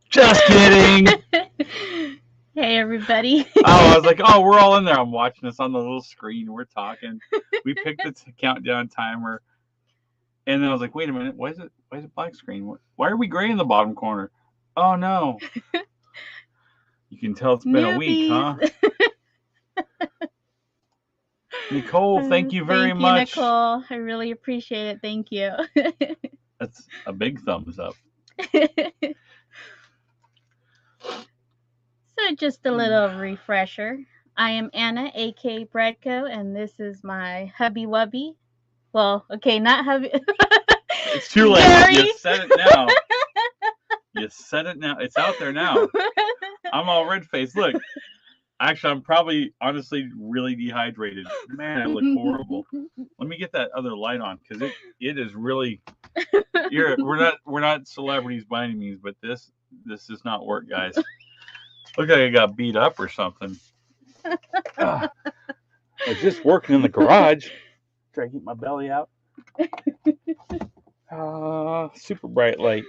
Just kidding. Hey, everybody. I was like, oh, we're all in there. I'm watching this on the little screen. We're talking. We picked the countdown timer, and then I was like, wait a minute, why is it black screen? Why are we gray in the bottom corner? Oh no! You can tell it's been a week, Newbies. huh? Nicole, thank you very Thank you, much. Nicole. I really appreciate it. Thank you. That's a big thumbs up. So, just a little refresher. I am Anna, aka Bradco, and this is my hubby wubby. Well, okay, not hubby. It's too late. Gary. You said it now. You said it now. It's out there now. I'm all red faced. Look. Actually, I'm probably honestly really dehydrated. Man, I look horrible. Let me get that other light on because it is really. We're not celebrities by any means, but this does not work, guys. Look like I got beat up or something. I was just working in the garage. Try to get my belly out. Super bright light.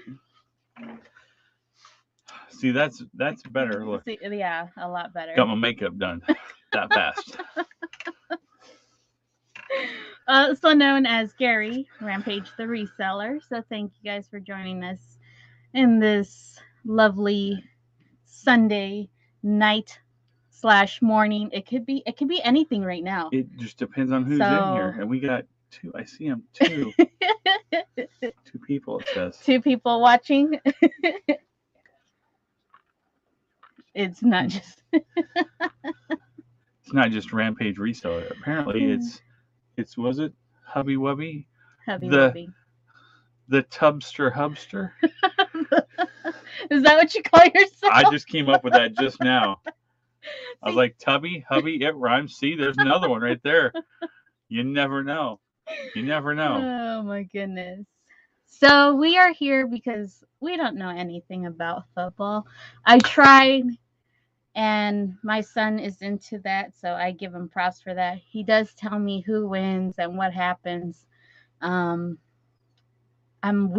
See, that's better. Look. Yeah, a lot better. Got my makeup done that fast. Also known as Gary, Rampage the Reseller. So thank you guys for joining us in this lovely Sunday night / morning. It could be anything right now. It just depends on who's in here. And we got two. I see them two. Two people, it says. 2 people watching. It's not just it's not just Rampage Reseller. Apparently it's was it Hubby Wubby? Wubby. The Tubster Hubster? Is that what you call yourself? I just came up with that just now. I was like, Tubby, Hubby, it rhymes. See, there's another one right there. You never know. You never know. Oh my goodness. So we are here because we don't know anything about football. I tried, and my son is into that, so I give him props for that. He does tell me who wins and what happens. We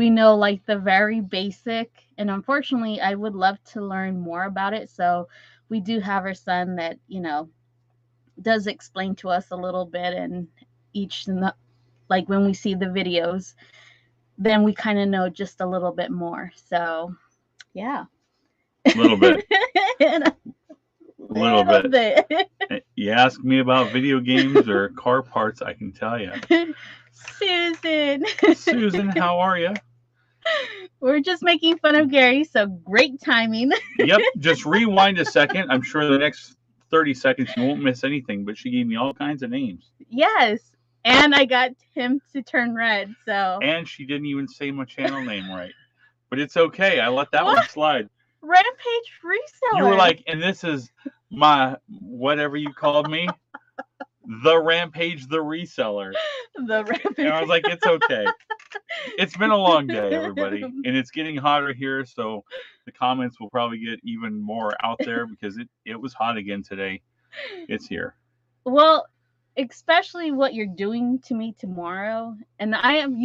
know like the very basic, and unfortunately, I would love to learn more about it. So we do have our son that does explain to us a little bit, and like when we see the videos, then we kind of know just a little bit more. So, yeah. A little bit. A little bit. You ask me about video games or car parts, I can tell you. Susan, how are you? We're just making fun of Gary, so great timing. Yep, just rewind a second. I'm sure the next 30 seconds you won't miss anything, but she gave me all kinds of names. Yes. And I got him to turn red, so. And she didn't even say my channel name right. But it's okay. I let that one slide. Rampage Reseller. You were like, and this is my, whatever you called me, the Rampage the Reseller. The Rampage. And I was like, it's okay. It's been a long day, everybody. And it's getting hotter here, so the comments will probably get even more out there because it was hot again today. It's here. Well, especially what you're doing to me tomorrow. And I am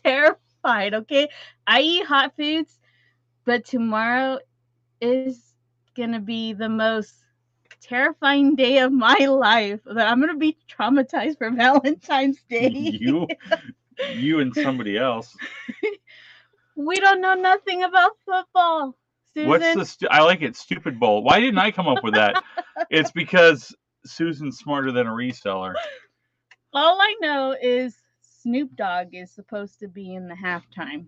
terrified, okay? I eat hot foods, but tomorrow is going to be the most terrifying day of my life. That I'm going to be traumatized for Valentine's Day. You and somebody else. We don't know nothing about football, Susan. What's I like it, Stupid Bowl. Why didn't I come up with that? It's because Susan's smarter than a reseller. All I know is Snoop Dogg is supposed to be in the halftime.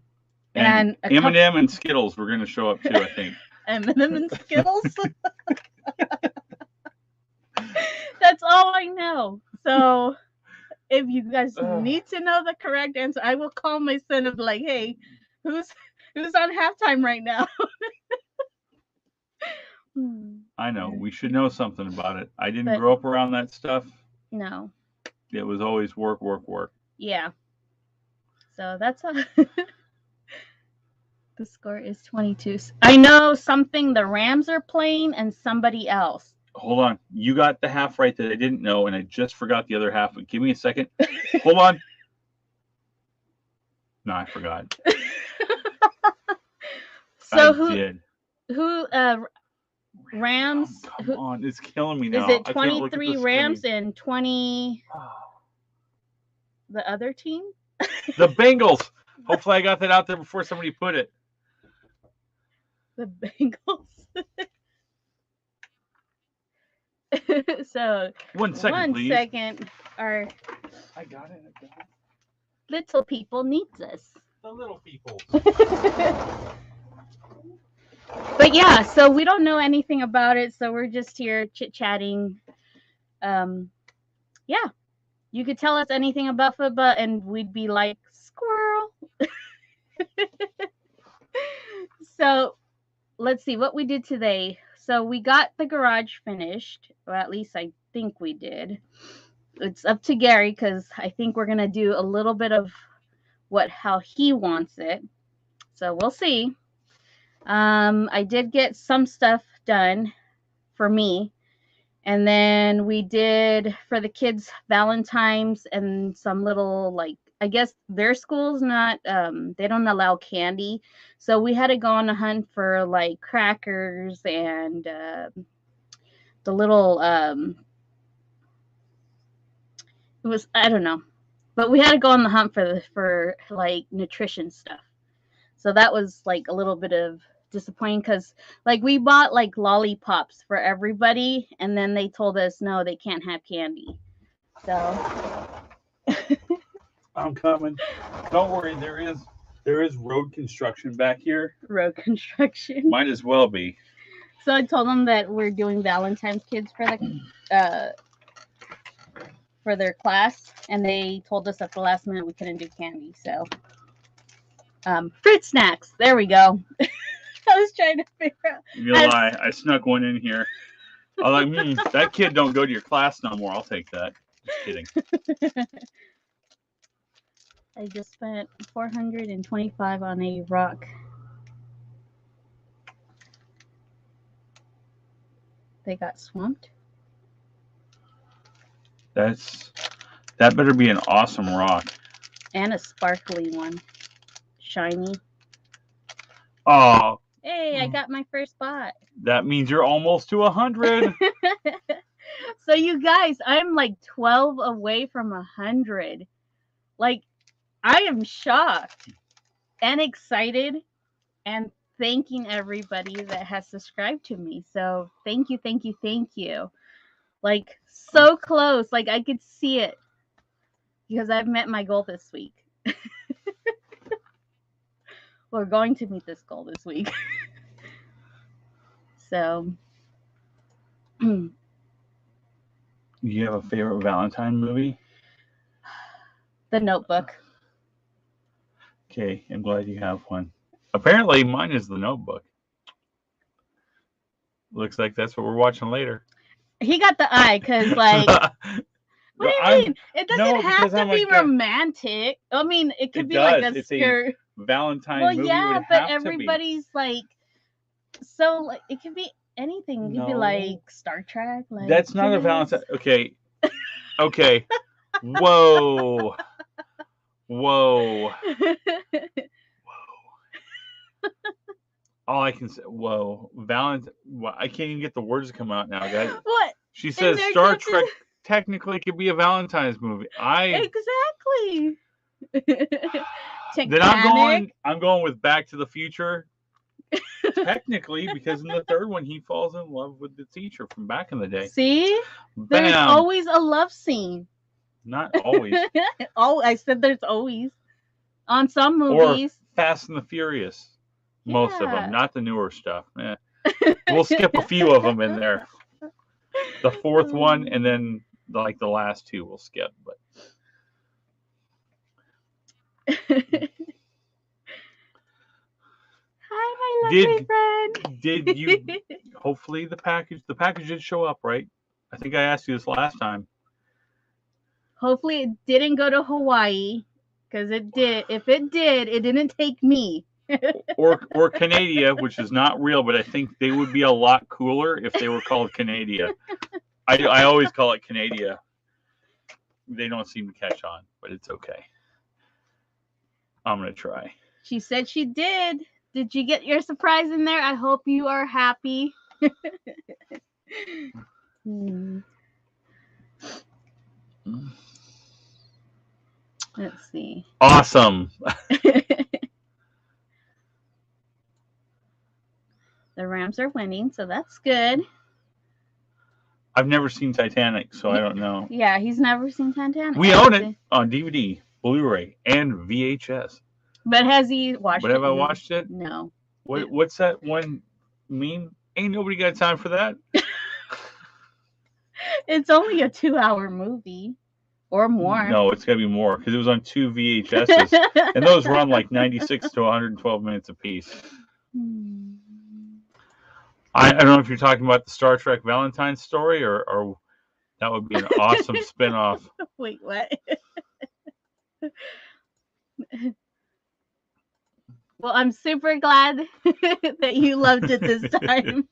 And Eminem and Skittles were going to show up too, I think. Eminem and Skittles? That's all I know. So if you guys need to know the correct answer, I will call my son and be like, hey, who's on halftime right now? I know. We should know something about it. I didn't grow up around that stuff. No. It was always work, work, work. Yeah. So that's the score is 22. I know something the Rams are playing and somebody else. Hold on. You got the half right that I didn't know, and I just forgot the other half. Give me a second. Hold on. No, I forgot. So I did. who Rams? Come on, it's killing me now. Is it I can't look at the 23 Rams screen. and 20 Oh. the other team? The Bengals. Hopefully I got that out there before somebody put it. The Bengals. So 1 second, please. Our I got it. little people needs us. The little people. But yeah, so we don't know anything about it, so we're just here chit-chatting. Yeah. You could tell us anything about football and we'd be like, squirrel. So let's see what we did today. So we got the garage finished, or at least I think we did. It's up to Gary because I think we're gonna do a little bit of how he wants it. So we'll see. I did get some stuff done for me. And then we did for the kids Valentine's and some little, like, I guess their school's not, they don't allow candy. So we had to go on a hunt for like crackers and the little, it was, I don't know. But we had to go on the hunt for like nutrition stuff. So that was like a little bit of disappointing because like we bought like lollipops for everybody and then they told us no, they can't have candy. So I'm coming. Don't worry, there is road construction back here. Road construction. Might as well be. So I told them that we're doing Valentine's kids for their class, and they told us at the last minute we couldn't do candy. So fruit snacks. There we go. I was trying to figure out. You lie. I snuck one in here. I was like, that kid don't go to your class no more. I'll take that. Just kidding. I just spent $425 on a rock. They got swamped. That better be an awesome rock. And a sparkly one. Shiny. Oh. Hey, I got my first spot. That means you're almost to 100. So you guys, I'm like 12 away from 100. Like, I am shocked and excited and thanking everybody that has subscribed to me. So thank you, thank you, thank you. Like, so close. Like, I could see it because I've met my goal this week. We're going to meet this goal this week. So. Do you have a favorite Valentine movie? The Notebook. Okay, I'm glad you have one. Apparently, mine is The Notebook. Looks like that's what we're watching later. He got the eye because, like, what do you mean? It doesn't have to be romantic. I mean, it could be like a scare. Valentine movie. Yeah, but everybody's like, so like, it could be anything. It could be like Star Trek. Like, that's not a Valentine. Okay. Okay. Whoa. Whoa. All I can say, whoa, Valentine. I can't even get the words to come out now, guys. What? She says Star Trek technically could be a Valentine's movie. Exactly. Then I'm going with Back to the Future. Technically, because in the third one he falls in love with the teacher from back in the day. See? Bam. There's always a love scene. Not always. Oh, I said there's always. On some movies. Or Fast and the Furious. Most of them, not the newer stuff. We'll skip a few of them in there. The fourth one and then like the last two we'll skip, but hi, my lovely friend. Did you hopefully the package did show up, right? I think I asked you this last time. Hopefully it didn't go to Hawaii, because it did. If it did, it didn't take me. or Canada, which is not real, but I think they would be a lot cooler if they were called Canada. I always call it Canada. They don't seem to catch on, but it's okay. I'm gonna try. She said she did. Did you get your surprise in there? I hope you are happy. Let's see. Awesome. The Rams are winning, so that's good. I've never seen Titanic, so I don't know. Yeah, he's never seen Titanic. We own it on DVD, Blu-ray, and VHS. But has he watched But it? have I watched it? No. What's that one meme? Ain't nobody got time for that. It's only a 2-hour movie or more. No, it's got to be more because it was on 2 VHSs. And those run like 96 to 112 minutes apiece. I don't know if you're talking about the Star Trek Valentine's story or that would be an awesome spinoff. Wait, what? Well, I'm super glad that you loved it this time.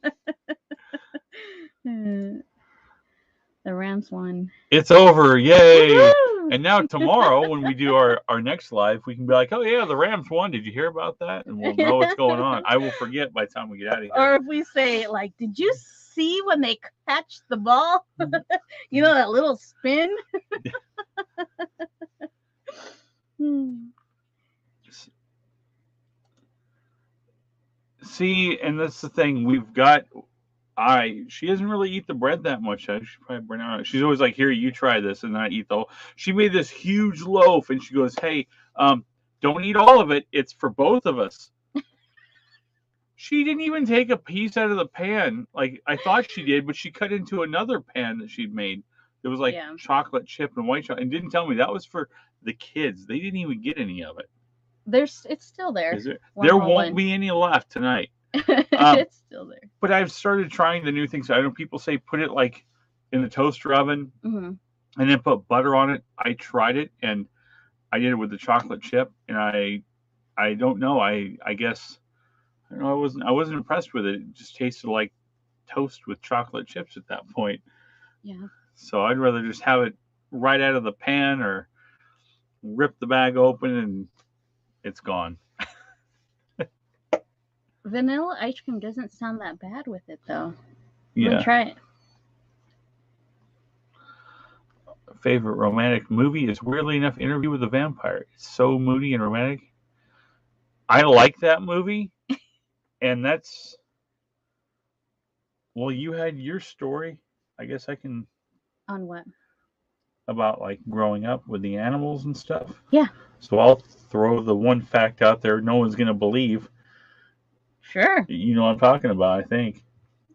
The Rams won. It's over. Yay. Woo-hoo! And now tomorrow when we do our next live, we can be like, oh, yeah, the Rams won. Did you hear about that? And we'll know what's going on. I will forget by the time we get out of here. Or if we say, like, did you see when they catch the ball? You know, that little spin? See, and that's the thing. We've got... she doesn't really eat the bread that much. I should probably bring out. She's always like, here, you try this, and then I eat the whole. She made this huge loaf, and she goes, hey, don't eat all of it. It's for both of us. She didn't even take a piece out of the pan. Like, I thought she did, but she cut into another pan that she'd made. It was like chocolate chip and white chocolate, and didn't tell me that was for the kids. They didn't even get any of it. It's still there. Is there won't be any left tonight. It's still there. But I've started trying the new things. I know people say put it like in the toaster oven and then put butter on it. I tried it and I did it with the chocolate chip, and I don't know. I guess I don't know. I wasn't impressed with it. It just tasted like toast with chocolate chips at that point. Yeah. So I'd rather just have it right out of the pan or rip the bag open and it's gone. Vanilla ice cream doesn't sound that bad with it, though. Yeah. Try it. Favorite romantic movie is, weirdly enough, Interview with the Vampire. It's so moody and romantic. I like that movie, and that's... Well, you had your story. I guess I can... On what? About, like, growing up with the animals and stuff. Yeah. So I'll throw the one fact out there no one's going to believe. Sure. You know what I'm talking about, I think.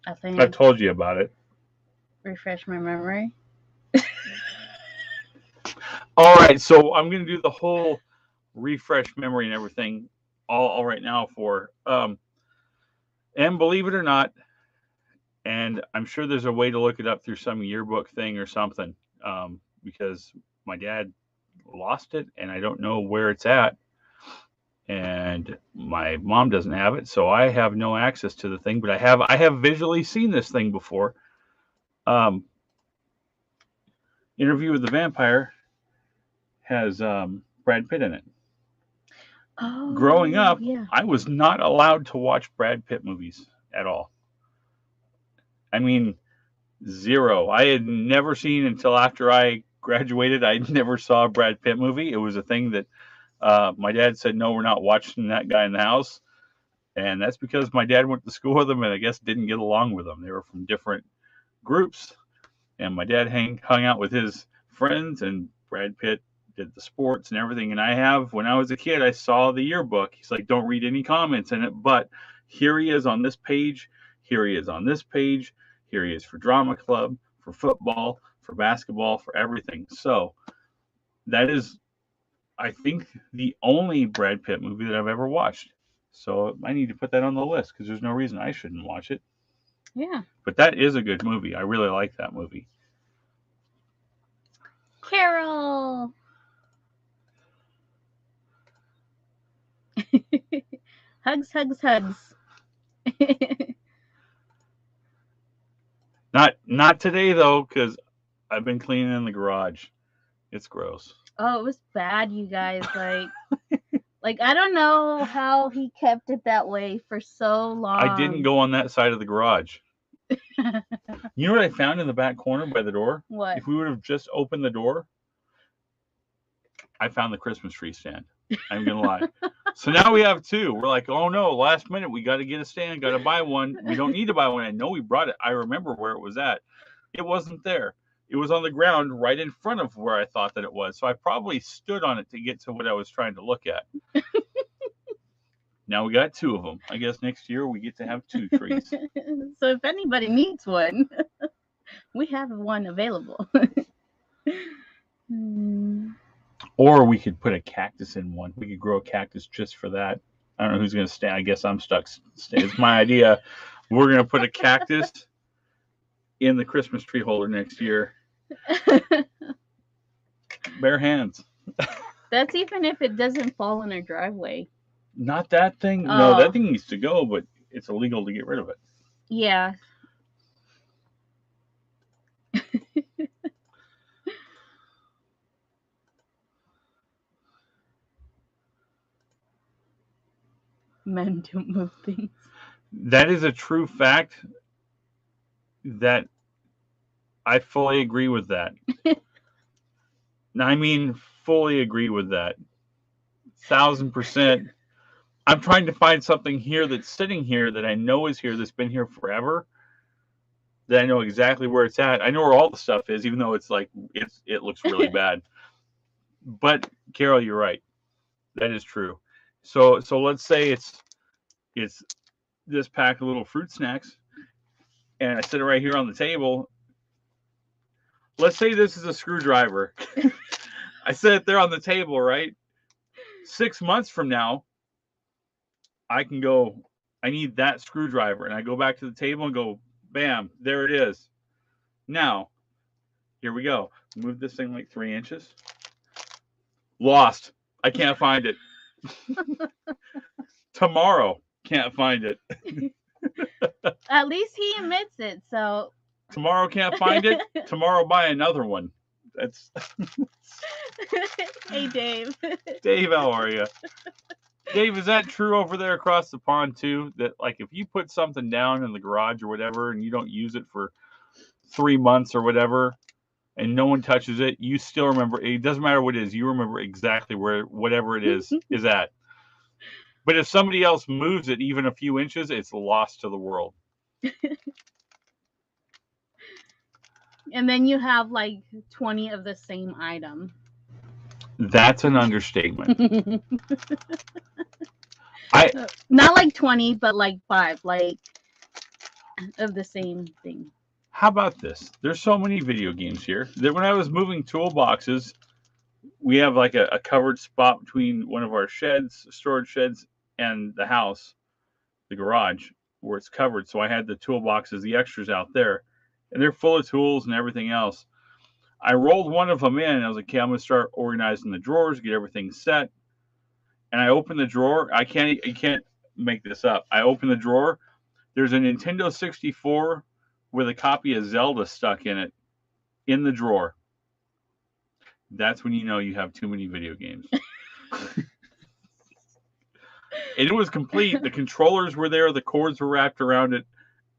I've told you about it. Refresh my memory. All right, so I'm going to do the whole refresh memory and everything all right now for, and believe it or not, and I'm sure there's a way to look it up through some yearbook thing or something, because my dad lost it and I don't know where it's at, and my mom doesn't have it, so I have no access to the thing, but I have visually seen this thing before. Interview with the Vampire has Brad Pitt in it. Oh, growing up, yeah. I was not allowed to watch Brad Pitt movies at all. I mean, zero. I had never seen, until after I graduated, I never saw a Brad Pitt movie. It was a thing that my dad said, no, we're not watching that guy in the house. And that's because my dad went to school with them and I guess didn't get along with them. They were from different groups. And my dad hung out with his friends, and Brad Pitt did the sports and everything. And when I was a kid, I saw the yearbook. He's like, don't read any comments in it, but here he is on this page. Here he is on this page. Here he is for drama club, for football, for basketball, for everything. So that is, I think, the only Brad Pitt movie that I've ever watched. So I need to put that on the list because there's no reason I shouldn't watch it. Yeah. But that is a good movie. I really like that movie. Carol. Hugs, hugs, hugs. Not today though, because I've been cleaning in the garage. It's gross. Oh, it was bad, you guys. Like, Like, I don't know how he kept it that way for so long. I didn't go on that side of the garage. You know what I found in the back corner by the door? What? If we would have just opened the door, I found the Christmas tree stand. I'm gonna lie. So now we have two. We're like, oh no, last minute we got to get a stand, got to buy one. We don't need to buy one. I know we brought it. I remember where it was at. It wasn't there. It was on the ground right in front of where I thought that it was. So I probably stood on it to get to what I was trying to look at. Now we got two of them. I guess next year we get to have two trees. So if anybody needs one, we have one available. Or we could put a cactus in one. We could grow a cactus just for that. I don't know who's going to stay. I guess I'm stuck. It's my idea. We're going to put a cactus in the Christmas tree holder next year. Bare hands. That's even if it doesn't fall in our driveway. Not that thing. No, that thing needs to go, but it's illegal to get rid of it. Yeah. Men don't move things. That is a true fact that I fully agree with that. I mean, fully agree with that. 1,000%. I'm trying to find something here that's sitting here that I know is here, that's been here forever, that I know exactly where it's at. I know where all the stuff is, even though it's like it looks really bad. But Carol, you're right. That is true. So let's say it's this pack of little fruit snacks, and I sit it right here on the table. Let's say this is a screwdriver. I set it there on the table, right? 6 months from now, I can go, I need that screwdriver. And I go back to the table and go, bam, there it is. Now, here we go. Move this thing like 3 inches. Lost. I can't find it. Tomorrow, can't find it. At least he admits it. So tomorrow can't find it. Tomorrow buy another one. That's Hey Dave. Dave, how are you? Dave, is that true over there across the pond too? That like if you put something down in the garage or whatever and you don't use it for 3 months or whatever and no one touches it, you still remember, it doesn't matter what it is, you remember exactly where whatever it is at. But if somebody else moves it even a few inches, it's lost to the world. And then you have like 20 of the same item. That's an understatement. Not like 20, but like 5, like of the same thing. How about this? There's so many video games here that when I was moving toolboxes, we have like a covered spot between one of our sheds, storage sheds, and the house, the garage, where it's covered. So I had the toolboxes, the extras out there, and they're full of tools and everything else. I rolled one of them in, and I was like, okay, I'm going to start organizing the drawers, get everything set. And I opened the drawer. You can't make this up. I opened the drawer. There's a Nintendo 64 with a copy of Zelda stuck in it in the drawer. That's when you know you have too many video games. And it was complete. The controllers were there. The cords were wrapped around it.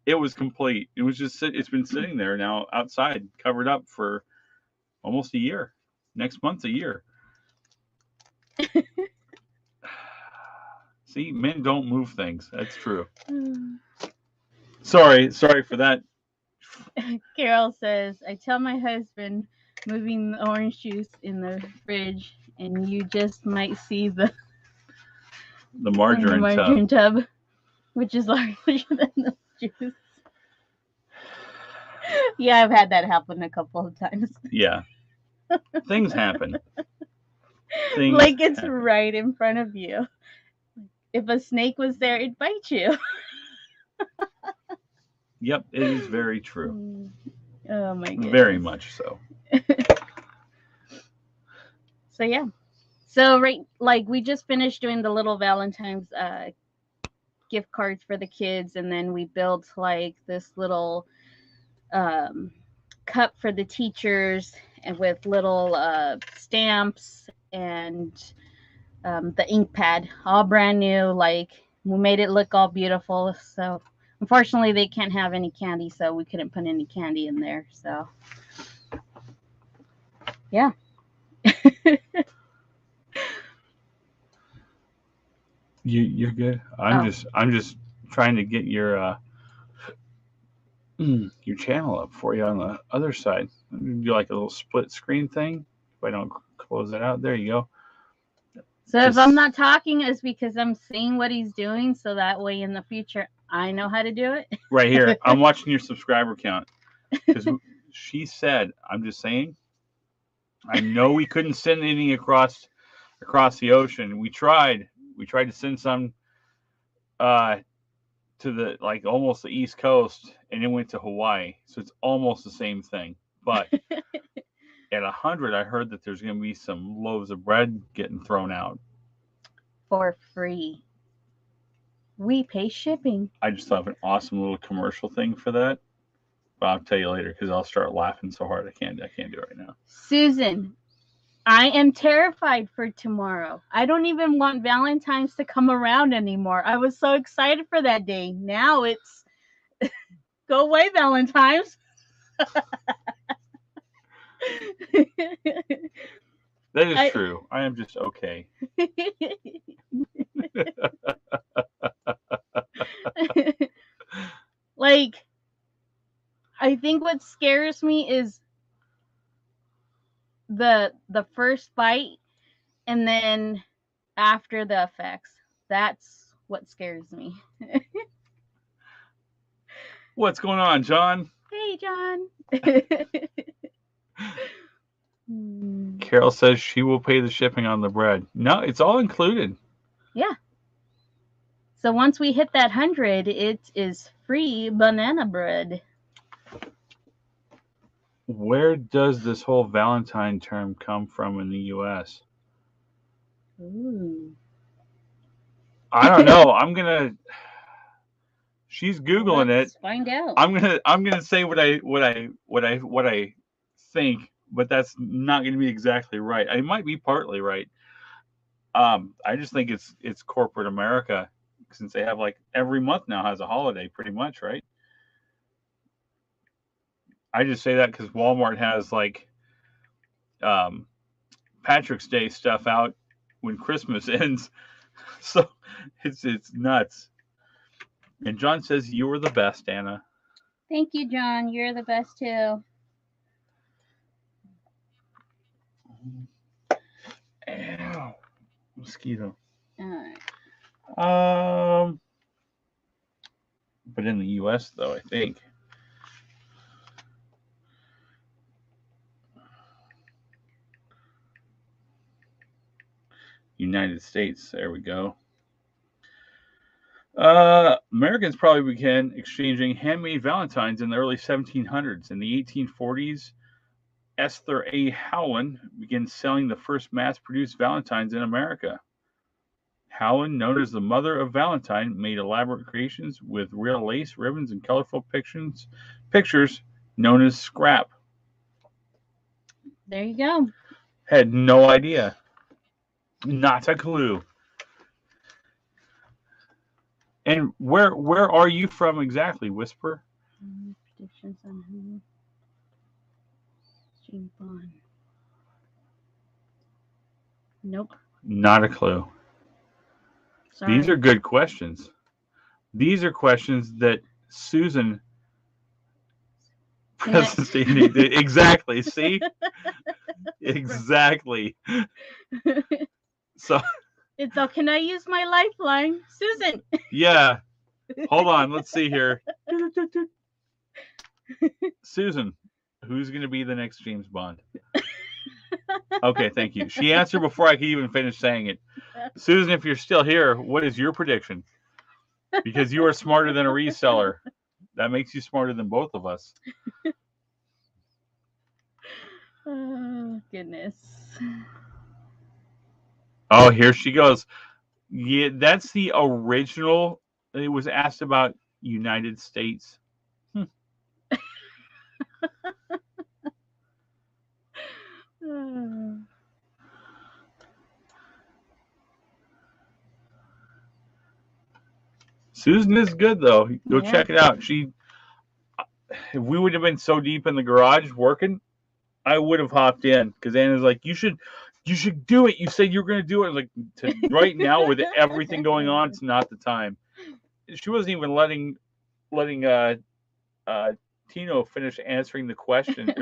It was complete. It was just, it's been sitting there now outside, covered up for almost a year. Next month's a year. See, men don't move things. That's true. Sorry for that. Carol says, I tell my husband moving the orange juice in the fridge, and you just might see the margarine tub, which is larger than the juice. Yeah, I've had that happen a couple of times. Yeah. Things happen. Like it's happen. Right in front of you. If a snake was there, it'd bite you. Yep, it is very true. Oh my goodness. Very much so. So yeah. So right, like we just finished doing the little Valentine's gift cards for the kids, and then we built like this little cup for the teachers, and with little stamps and the ink pad, all brand new. Like we made it look all beautiful. So unfortunately, they can't have any candy, so we couldn't put any candy in there. So yeah. You're good. Oh, I'm just trying to get your channel up for you on the other side. Do like a little split screen thing. If I don't close it out, there you go. so if I'm Just not talking, it's because I'm seeing what he's doing, so that way in the future I know how to do it. right here. I'm watching your subscriber count because she said. I'm just saying. I know we couldn't send any across the ocean. We tried. We tried to send some uh, to the like almost the East Coast, and it went to Hawaii. So it's almost the same thing. But at 100, I heard that there's going to be some loaves of bread getting thrown out. For free. We pay shipping. I just thought of an awesome little commercial thing for that. But I'll tell you later because I'll start laughing so hard I can't do it right now. Susan, I am terrified for tomorrow. I don't even want Valentine's to come around anymore. I was so excited for that day. Now it's go away, Valentine's. That is true. I am just okay. Like, I think what scares me is the first bite and then after the effects. That's what scares me. What's going on, John? Hey, John. Carol says she will pay the shipping on the bread. No, it's all included. Yeah. So once we hit that 100, it is free banana bread. Where does this whole Valentine term come from in the U.S.? Ooh. I don't know. She's googling Let's it. find out. I'm gonna say what I think, but that's not gonna be exactly right. I might be partly right. I just think it's corporate America since they have like every month now has a holiday, pretty much, right? I just say that because Walmart has like um, Patrick's Day stuff out when Christmas ends, so it's nuts. And John says you were the best, Anna. Thank you, John. You're the best too. Ow, mosquito. Alright. But in the U.S. though, I think. United States. There we go. Americans probably began exchanging handmade valentines in the early 1700s. In the 1840s, Esther A. Howland began selling the first mass-produced valentines in America. Howland, known as the mother of Valentine, made elaborate creations with real lace, ribbons, and colorful pictures known as scrap. There you go. Had no idea. Not a clue. And where are you from exactly, Whisper? Predictions on who? James Bond. Nope. Not a clue. Sorry. These are good questions. These are questions that Susan exactly. See? Exactly. So it's all, can I use my lifeline? Susan. Yeah. Hold on, let's see here. Susan, who's going to be the next James Bond? Okay, thank you. She answered before I could even finish saying it. Susan, if you're still here, what is your prediction? Because you are smarter than a reseller. That makes you smarter than both of us. Oh, goodness. Oh, here she goes. Yeah, that's the original. It was asked about United States. Susan is good though. Go Yeah. check it out. If we would have been so deep in the garage working, I would have hopped in because Anna's like, you should do it. You said you were going to do it. Like right now with everything going on, it's not the time. She wasn't even letting Tino finish answering the question.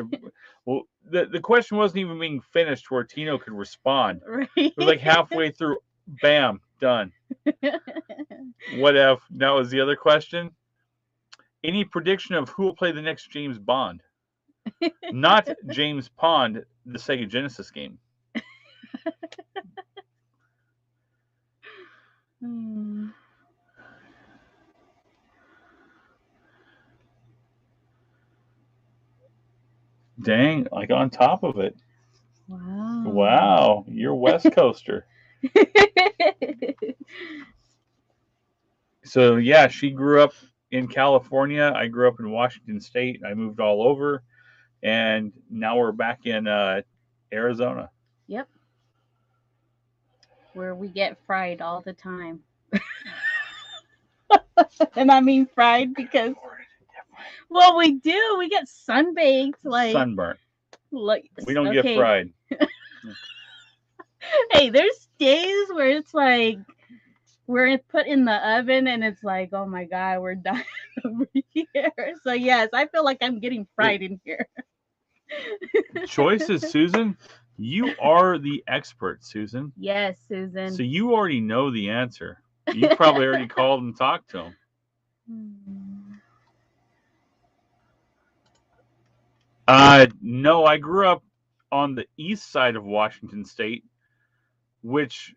Well, the question wasn't even being finished where Tino could respond. Right. It was like halfway through, bam, done. What if that was the other question? Any prediction of who will play the next James Bond? Not James Pond, the Sega Genesis game. Dang, like on top of it. Wow, you're West Coaster. So yeah, she grew up in California. I grew up in Washington State. I moved all over, and now we're back in Arizona. Yep. Where we get fried all the time. And I mean fried because, well, we do. We get sunbaked, like sunburnt. Like we don't get fried. Hey, there's days where it's like we're put in the oven and it's like, oh my God, we're dying over here. So yes, I feel like I'm getting fried in here. Choices, Susan. You are the expert, Susan. Yes, Susan. So you already know the answer. You probably already called and talked to him. No, I grew up on the east side of Washington State, which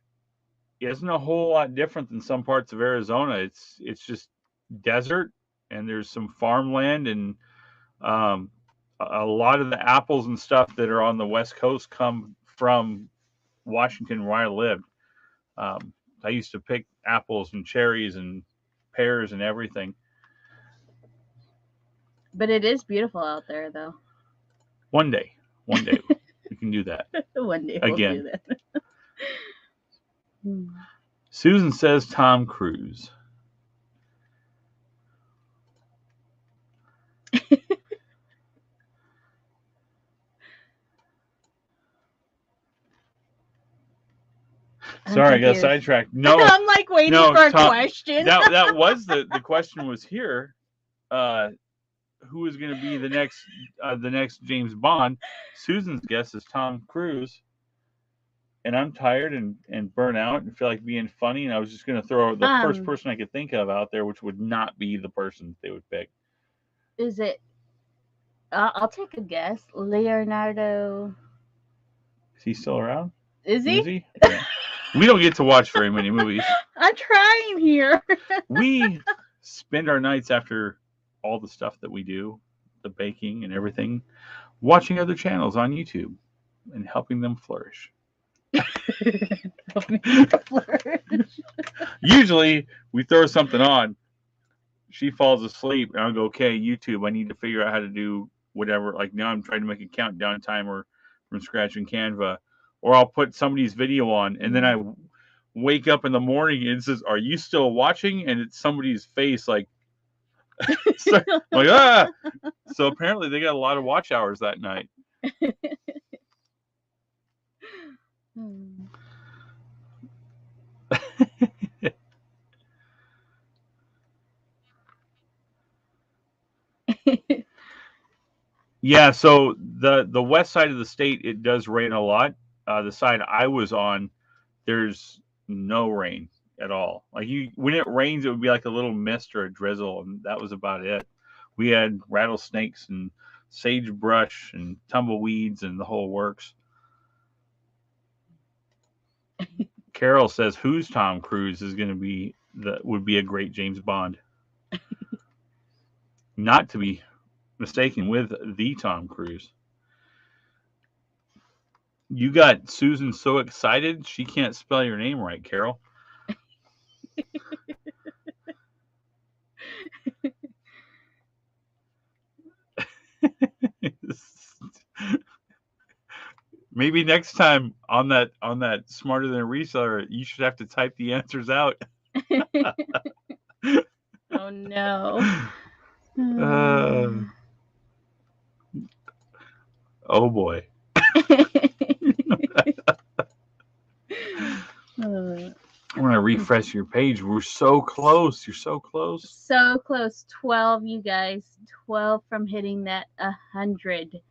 isn't a whole lot different than some parts of Arizona. It's just desert, and there's some farmland, and a lot of the apples and stuff that are on the West Coast come from Washington, where I lived. I used to pick apples and cherries and pears and everything. But it is beautiful out there, though. One day we can do that. One day again. We'll do that. Susan says Tom Cruise. Sorry, I got sidetracked. No, I'm like waiting for a question. that was the question was here. Who is going to be the next James Bond? Susan's guess is Tom Cruise. And I'm tired and burnt out and feel like being funny. And I was just going to throw the first person I could think of out there, which would not be the person they would pick. Is it? I'll take a guess. Leonardo. Is he still around? Is he? Yeah. We don't get to watch very many movies. I'm trying here. We spend our nights after all the stuff that we do, the baking and everything, watching other channels on YouTube and helping them flourish. Usually we throw something on, she falls asleep, and I'll go, okay, YouTube, I need to figure out how to do whatever. Like now I'm trying to make a countdown timer from scratch in Canva, or I'll put somebody's video on, and then I wake up in the morning and it says, are you still watching? And it's somebody's face like so, like, ah. So apparently they got a lot of watch hours that night. Yeah, so the west side of the state, it does rain a lot. The side I was on, there's no rain at all. Like when it rains, it would be like a little mist or a drizzle, and that was about it. We had rattlesnakes and sagebrush and tumbleweeds and the whole works. Carol says, "Who's Tom Cruise is going to be would be a great James Bond." Not to be mistaken with the Tom Cruise. You got Susan so excited she can't spell your name right, Carol. Maybe next time on that Smarter Than a Reseller, you should have to type the answers out. Oh no. Oh boy. I'm gonna refresh your page. We're so close. You're so close. So close. 12, you guys. 12 from hitting that 100.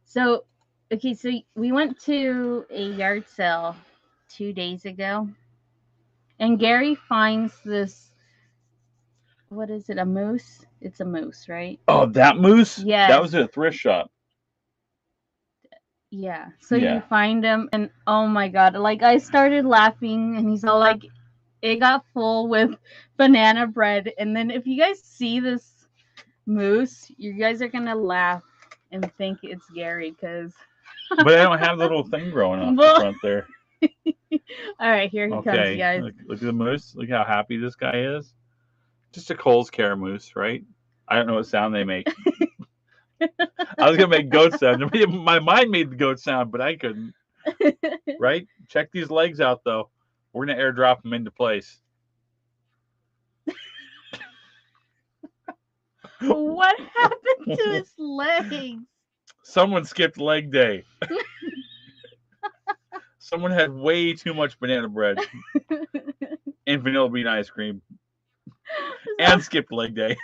So, okay, so we went to a yard sale 2 days ago, and Gary finds this. What is it? A moose? It's a moose, right? Oh, that moose? Yes. That was at a thrift shop. Yeah. So Yeah. you find him, and oh my god, like I started laughing, and he's all like, it got full with banana bread. And then if you guys see this moose, you guys are gonna laugh and think it's Gary, because. But I don't have the little thing growing off the front there. All right, here he comes, you guys. Look at the moose. Look how happy this guy is. Just a Kohl's Care moose, right? I don't know what sound they make. I was gonna make goat sound. My mind made the goat sound, but I couldn't. Right? Check these legs out, though. We're gonna airdrop them into place. What happened to his legs? Someone skipped leg day. Someone had way too much banana bread and vanilla bean ice cream and skipped leg day.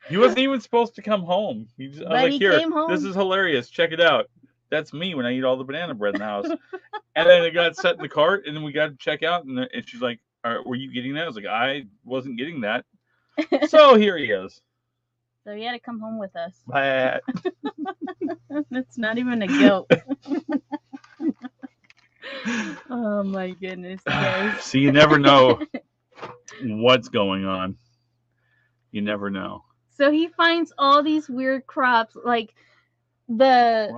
He wasn't even supposed to come home. I was like, here, this is hilarious. Check it out. That's me when I eat all the banana bread in the house. And then it got set in the cart, and then we got to check out, and she's like, were you getting that? I was like, I wasn't getting that. So here he is. So he had to come home with us. That's not even a goat. Oh my goodness, guys. See, you never know what's going on. You never know. So he finds all these weird crops, like the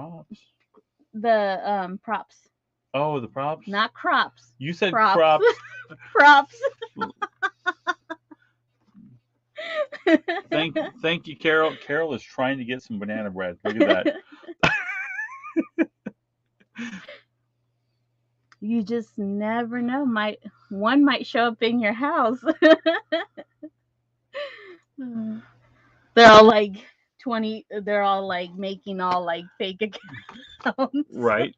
props. Oh, the props? Not crops. You said crops. Props. Thank you, Carol. Carol is trying to get some banana bread. Look at that. You just never know. One might show up in your house. They're all like 20. They're all like making all like fake accounts. Right.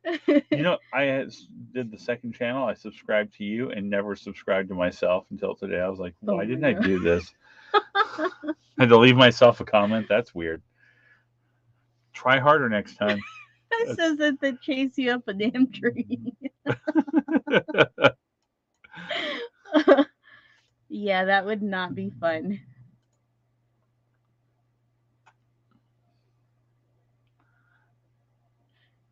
I did the second channel. I subscribed to you and never subscribed to myself until today. I was like, why didn't I do this? I had to leave myself a comment. That's weird. Try harder next time. It says that they chase you up a damn tree. Yeah, that would not be fun.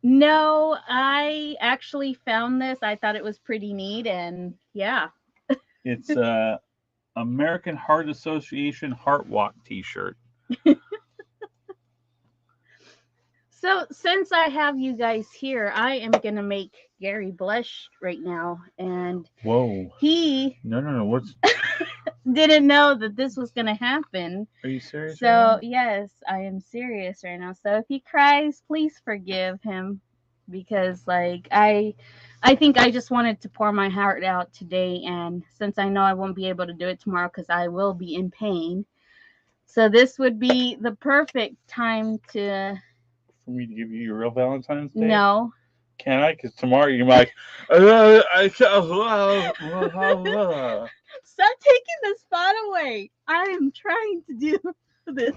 No, I actually found this. I thought it was pretty neat, and yeah. It's American Heart Association Heart Walk t-shirt. So since I have you guys here, I am gonna make Gary blush right now, and whoa, he what's didn't know that this was gonna happen. Are you serious? So right yes, I am serious right now. So if he cries, please forgive him, because like I think I just wanted to pour my heart out today, and since I know I won't be able to do it tomorrow because I will be in pain, so this would be the perfect time for me to give you your real Valentine's Day? No. Can I? Because tomorrow you're like, stop taking the spot away. I am trying to do this.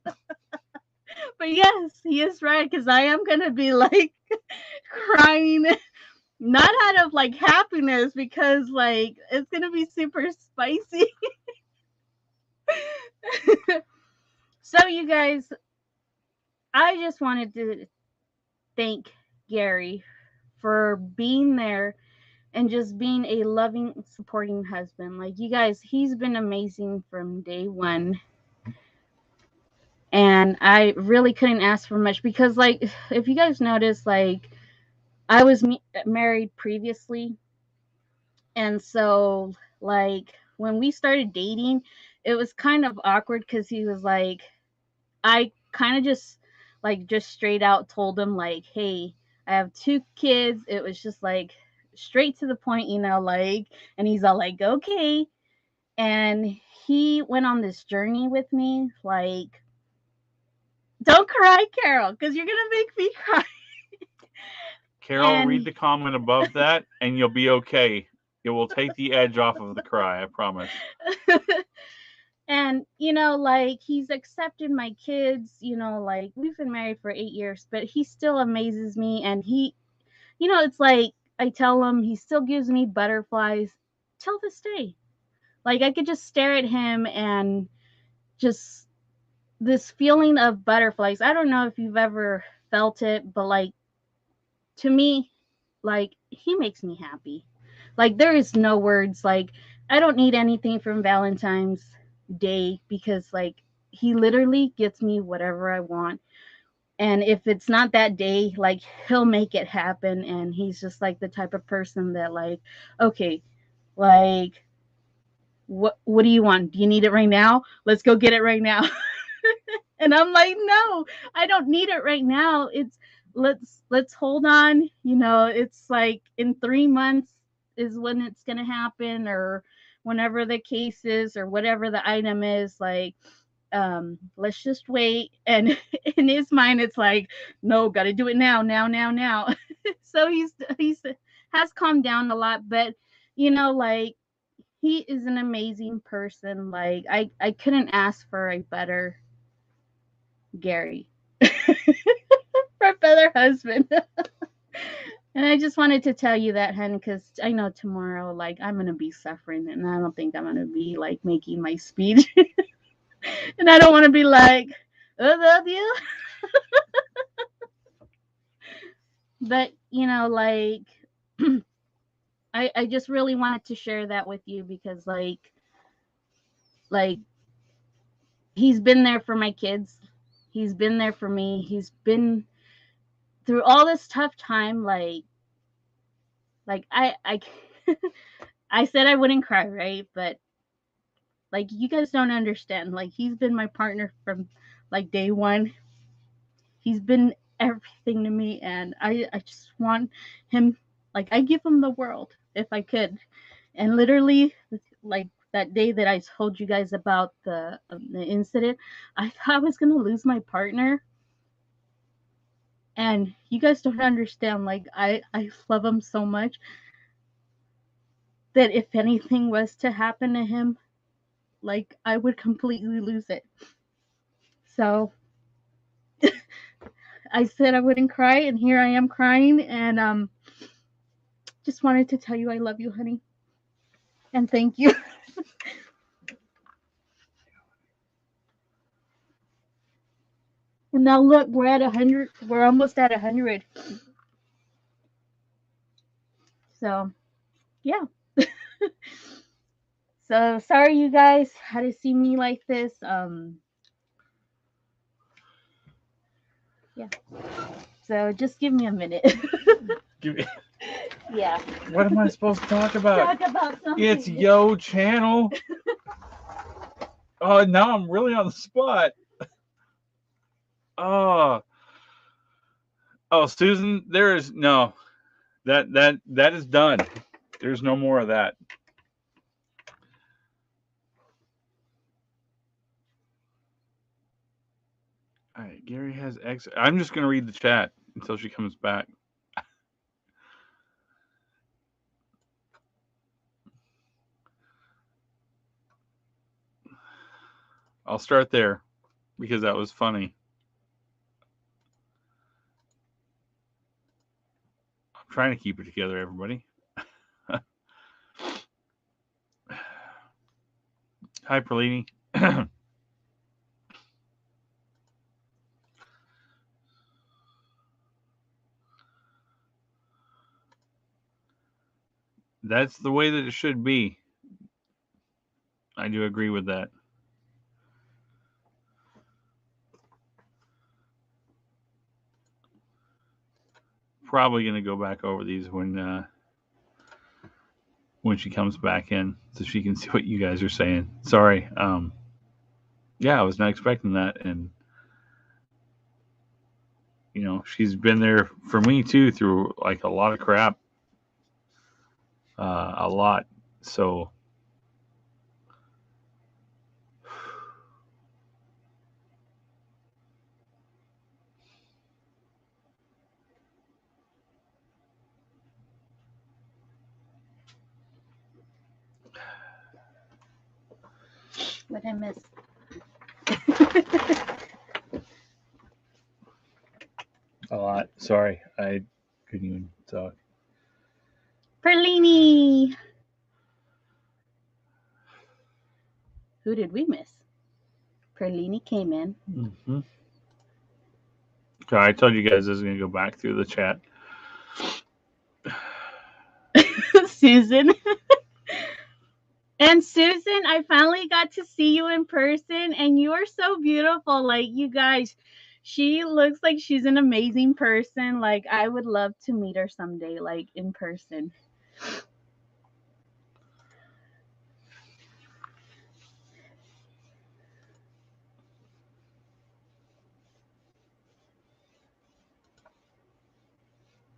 But yes, he is right, because I am going to be like crying, not out of like happiness, because like it's going to be super spicy. So you guys, I just wanted to thank Gary for being there and just being a loving, supporting husband. Like, you guys, he's been amazing from day one. And I really couldn't ask for much, because, like, if you guys notice, like, I was married previously. And so, like, when we started dating, it was kind of awkward, because he was like, I kind of just straight out told him, like, hey, I have 2 kids. It was just like, straight to the point, you know, like, and he's all like, okay. And he went on this journey with me, like, don't cry, Carol, because you're gonna make me cry. Carol, And read the comment above that, and you'll be okay. It will take the edge off of the cry, I promise. and you know, like, he's accepted my kids, you know, like, we've been married for 8 years, but he still amazes me. And he, you know, it's like, I tell him, he still gives me butterflies till this day. Like, I could just stare at him and just this feeling of butterflies. I don't know if you've ever felt it, but like, to me, like, he makes me happy. Like, there is no words. Like, I don't need anything from Valentine's Day, because like, he literally gets me whatever I want. And if it's not that day, like, he'll make it happen. And he's just like the type of person that, like, okay, like, what do you want? Do you need it right now? Let's go get it right now. And I'm like, no, I don't need it right now. It's, let's hold on. You know, it's like in 3 months is when it's gonna happen, or whenever the case is, or whatever the item is. Like, let's just wait. And in his mind, it's like, no, gotta do it now, now, now, now. So he's has calmed down a lot, but you know, like, he is an amazing person. Like, I couldn't ask for a better Gary, for a better husband. And I just wanted to tell you that, hun, because I know tomorrow, like, I'm gonna be suffering, and I don't think I'm gonna be like making my speech. And I don't want to be like, I love you. But you know, like, I just really wanted to share that with you, because like, he's been there for my kids. He's been there for me. He's been through all this tough time. Like, I I said I wouldn't cry, right? But like, you guys don't understand. Like, he's been my partner from like day one. He's been everything to me, and I just want him. Like, I give him the world if I could. And literally, like, that day that I told you guys about the incident, I thought I was gonna lose my partner. And you guys don't understand. Like, I love him so much that if anything was to happen to him, like, I would completely lose it. So I said I wouldn't cry, and here I am crying. And just wanted to tell you I love you, honey, and thank you. And now look, we're at 100. We're almost at 100. So yeah. So sorry you guys had to see me like this. Yeah. So just give me a minute. Yeah. What am I supposed to talk about? Talk about something. It's Yo Channel. Oh, now I'm really on the spot. Oh, Susan, there is no that is done. There's no more of that. All right, Gary has X. I'm just gonna read the chat until she comes back. I'll start there because that was funny. I'm trying to keep it together, everybody. Hi, Perlini. That's the way that it should be. I do agree with that. Probably going to go back over these when she comes back in so she can see what you guys are saying. Sorry. Yeah, I was not expecting that. And, you know, she's been there for me too through like a lot of crap. a lot. So What I miss? a lot. Sorry, I couldn't even talk. Perlini. Who did we miss? Perlini came in. Mm-hmm. Okay, I told you guys I was going to go back through the chat. Susan. And Susan, I finally got to see you in person, and you are so beautiful. Like, you guys, she looks like she's an amazing person. Like, I would love to meet her someday, like in person.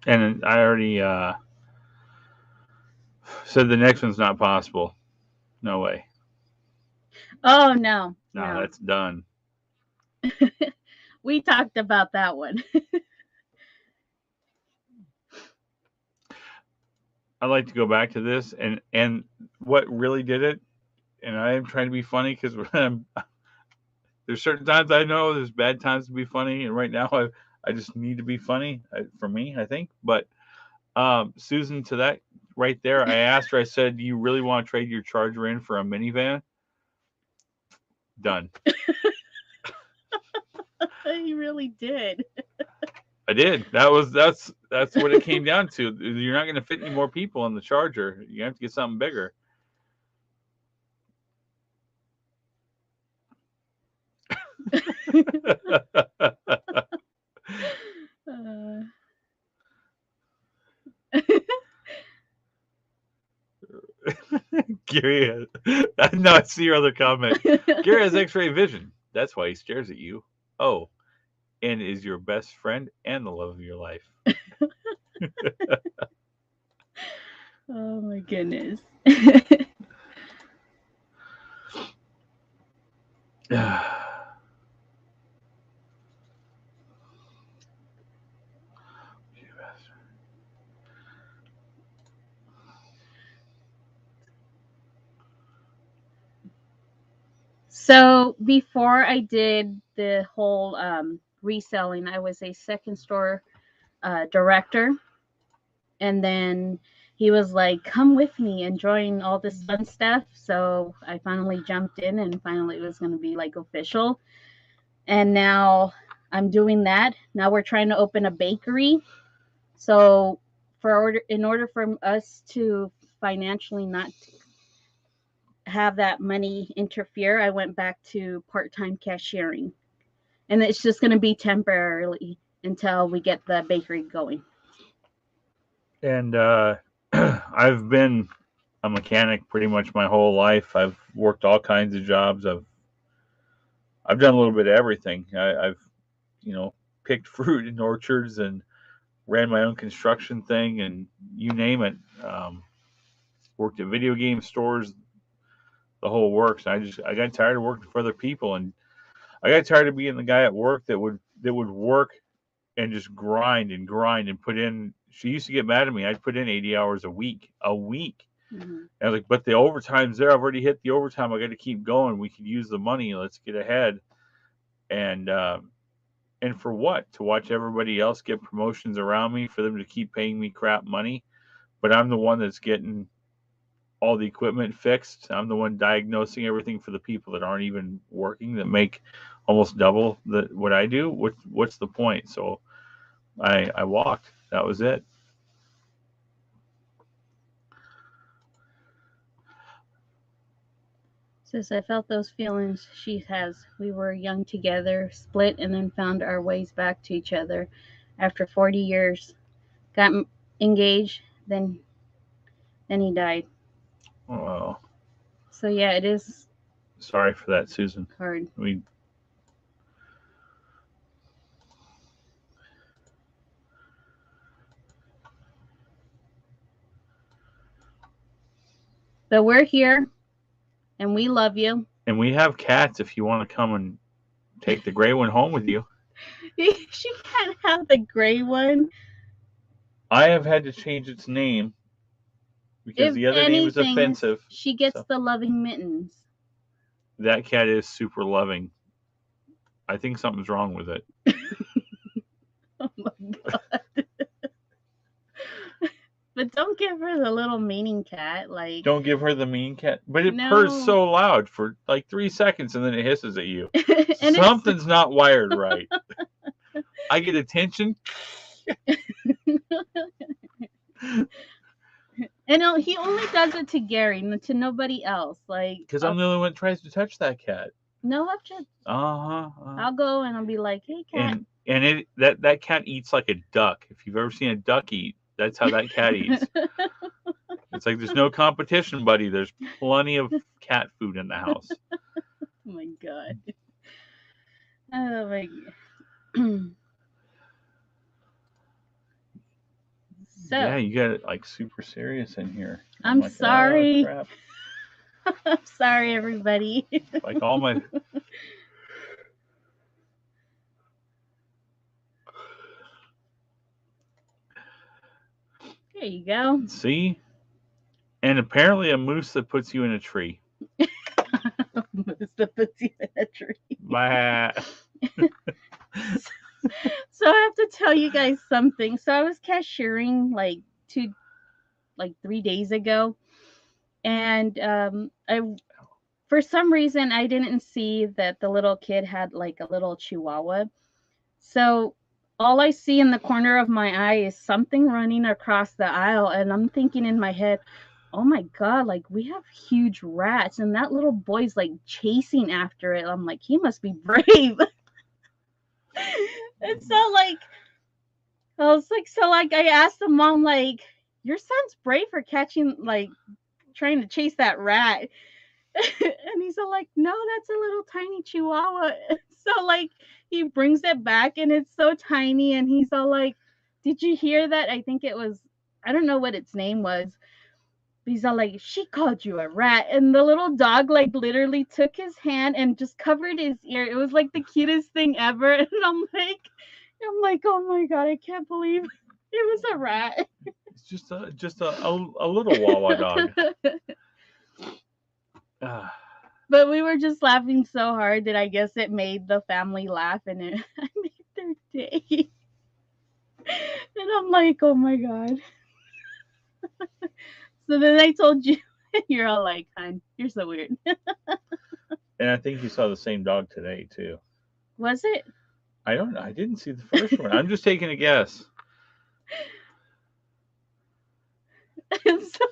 And I already said the next one's not possible. No way. Oh, no. No, No. that's done. We talked about that one. I'd like to go back to this and what really did it. And I am trying to be funny because there's certain times I know there's bad times to be funny, and right now I just need to be funny for me, I think. But Susan, to that right there, I asked her. I said, "Do you really want to trade your Charger in for a minivan?" Done. You really did. I did. That's what it came down to. You're not going to fit any more people in the Charger. You have to get something bigger. Gary, no, I see your other comment. Gary has X-ray vision. That's why he stares at you. Oh, and is your best friend and the love of your life. Oh my goodness. So before I did the whole reselling, I was a second store director. And then he was like, come with me and join all this fun stuff. So I finally jumped in, and finally it was going to be like official. And now I'm doing that. Now we're trying to open a bakery. So in order for us to financially not have that money interfere, I went back to part-time cashiering. And it's just going to be temporarily until we get the bakery going. And I've been a mechanic pretty much my whole life. I've worked all kinds of jobs. I've done a little bit of everything. I've picked fruit in orchards and ran my own construction thing, and you name it. Worked at video game stores, the whole works. I got tired of working for other people, and I got tired of being the guy at work that would work and just grind and put in. She used to get mad at me. I'd put in 80 hours a week. Mm-hmm. And I was like, but the overtime's there. I've already hit the overtime. I got to keep going. We could use the money. Let's get ahead. And for what? To watch everybody else get promotions around me, for them to keep paying me crap money, but I'm the one that's getting all the equipment fixed. I'm the one diagnosing everything for the people that aren't even working, that make almost double what I do. What's the point? So I walked. That was it. Says, I felt those feelings she has. We were young together, split, and then found our ways back to each other after 40 years. Got engaged, then he died. Oh, so yeah, it is. Sorry for that, Susan. Hard. But we're here, and we love you. And we have cats if you want to come and take the gray one home with you. She can't have the gray one. I have had to change its name because If the other name is anything, offensive. she gets so- the loving mittens. That cat is super loving. I think something's wrong with it. Oh my god. But don't give her the little meaning cat. Like, Don't give her the mean cat. But it No. purrs so loud for like 3 seconds and then it hisses at you. and Something's not wired right. I get attention. And he only does it to Gary, to nobody else. Like, Because I'm the only one that tries to touch that cat. no, I've just, Uh-huh. I'll go and I'll be like, hey, cat. And that cat eats like a duck. If you've ever seen a duck eat, that's how that cat eats. It's like there's no competition, buddy. There's plenty of cat food in the house. Oh my god. Oh my god. So, Yeah, you got it like super serious in here. I'm like, sorry. Oh, crap. I'm sorry, everybody. Like all my. There you go. See? And apparently a moose that puts you in a tree. Moose that puts you in a tree. Bah. So I have to tell you guys something. So I was cashiering like 3 days ago, and for some reason I didn't see that the little kid had like a little chihuahua. So all I see in the corner of my eye is something running across the aisle, and I'm thinking in my head, oh my god, like we have huge rats, and that little boy's like chasing after it. I'm like, he must be brave. And so like I asked the mom, like, your son's brave for catching, like, trying to chase that rat. And he's all like, no, that's a little tiny chihuahua. So like he brings it back and it's so tiny, and he's all like, did you hear that? I think it was, I don't know what its name was. He's all like, she called you a rat. And the little dog like literally took his hand and just covered his ear. It was like the cutest thing ever. And I'm like, oh my god, I can't believe it was a rat. It's just a little Wawa dog. Ah. But we were just laughing so hard that I guess it made the family laugh, and I made their day. And I'm like, oh my god. So then I told you, you're all like, hon, you're so weird. And I think you saw the same dog today too. Was it? I don't know. I didn't see the first one. I'm just taking a guess. So,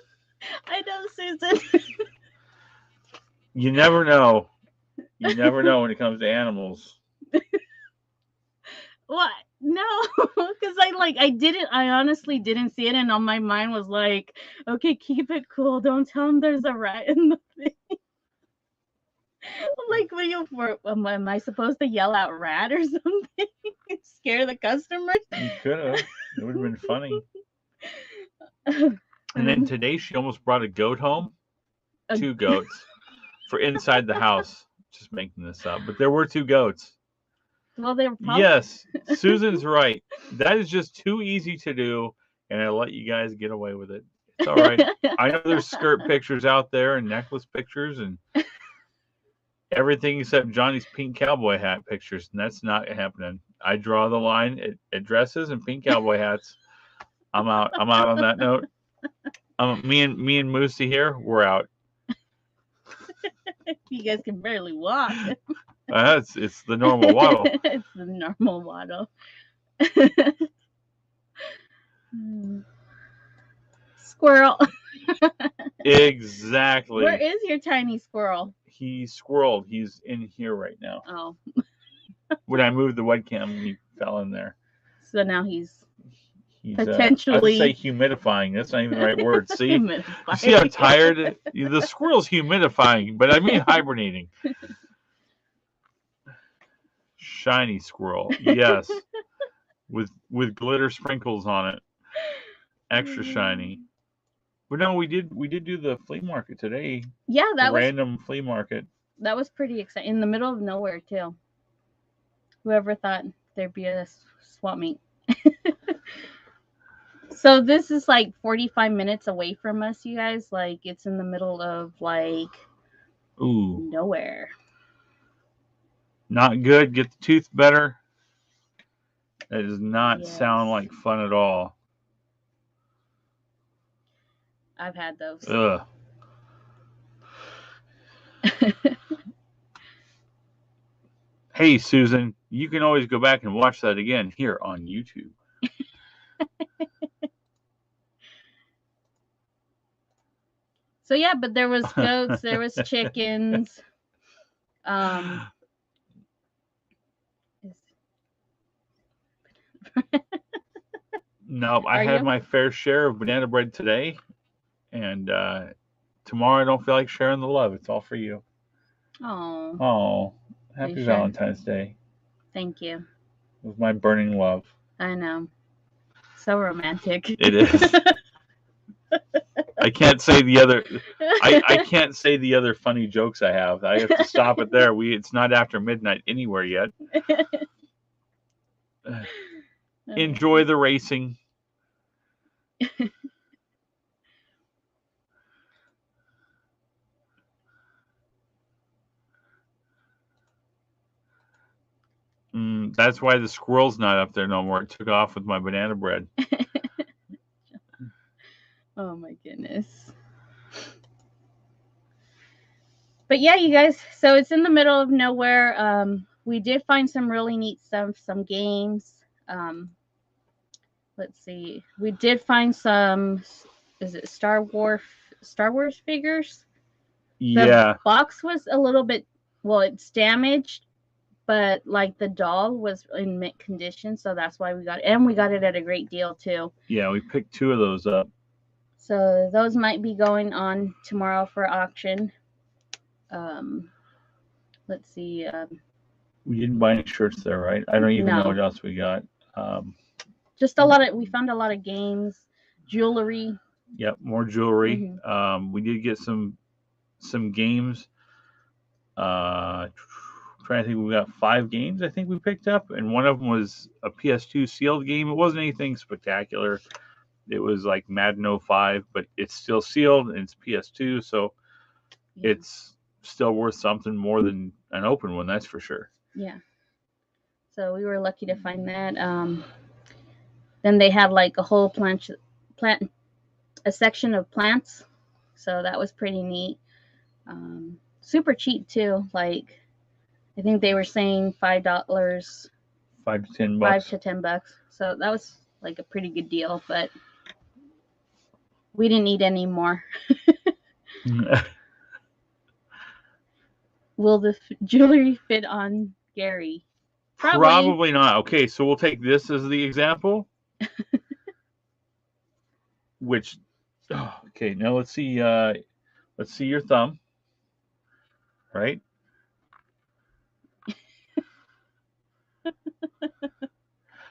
I know, Susan. You never know. You never know when it comes to animals. What? No, because I honestly didn't see it, and on my mind was like, okay, keep it cool. Don't tell him there's a rat in the thing. Like, am I supposed to yell out rat or something? Scare the customers? You could have. It would have been funny. And then today she almost brought a goat home. 2 goats for inside the house. Just making this up. But there were 2 goats. Well, they were probably... Yes, Susan's right. That is just too easy to do, and I let you guys get away with it. It's all right. I know there's skirt pictures out there and necklace pictures and everything except Johnny's pink cowboy hat pictures, and that's not happening. I draw the line at dresses and pink cowboy hats. I'm out. I'm out on that note. Me and Moosey here, we're out. You guys can barely walk. It's the normal waddle. It's the normal waddle. Squirrel. Exactly. Where is your tiny squirrel? He's squirreled. He's in here right now. Oh. When I moved the webcam, he fell in there. So now he's I potentially... would say humidifying. That's not even the right word. See? You see how tired? The squirrel's humidifying, but I mean hibernating. Shiny squirrel. Yes. With glitter sprinkles on it. Extra shiny. But no, we did do the flea market today. Yeah, The random flea market. That was pretty exciting. In the middle of nowhere too. Whoever thought there'd be a swap meet. So this is like 45 minutes away from us, you guys. Like it's in the middle of like nowhere. Not good. Get the tooth better. That does not sound like fun at all. I've had those. Ugh. Hey, Susan, you can always go back and watch that again here on YouTube. So yeah, but there was goats, there was chickens. Nope, I had my fair share of banana bread today, and tomorrow I don't feel like sharing the love. It's all for you. Oh, happy Valentine's Day. Thank you. With my burning love. I know. So romantic. It is. I can't say the other. I can't say the other funny jokes I have. I have to stop it there. It's not after midnight anywhere yet. Enjoy the racing. That's why the squirrel's not up there no more. It took off with my banana bread. Oh my goodness. But yeah, you guys, so it's in the middle of nowhere. We did find some really neat stuff, some games. Let's see. We did find some, is it Star Wars figures? Yeah. The box was a little bit, well, it's damaged, but like the doll was in mint condition, so that's why we got it. And we got it at a great deal too. Yeah, we picked 2 of those up. So those might be going on tomorrow for auction. Let's see. We didn't buy any shirts there, right? I don't even know what else we got. Just a lot of, we found a lot of games, jewelry. Yep, more jewelry. Mm-hmm. We did get some games. Trying to think, we got 5 games I think we picked up, and one of them was a PS2 sealed game. It wasn't anything spectacular. It was like Madden 05, but it's still sealed and it's PS2, so it's still worth something more than an open one, that's for sure. Yeah. So we were lucky to find that. Then they had like a whole a section of plants, so that was pretty neat. Super cheap too. Like I think they were saying $5, $5 to $10, $5 to $10. So that was like a pretty good deal, but we didn't need any more. Will the jewelry fit on Gary? Probably not. Okay, so we'll take this as the example. Which, okay, now let's see your thumb, right?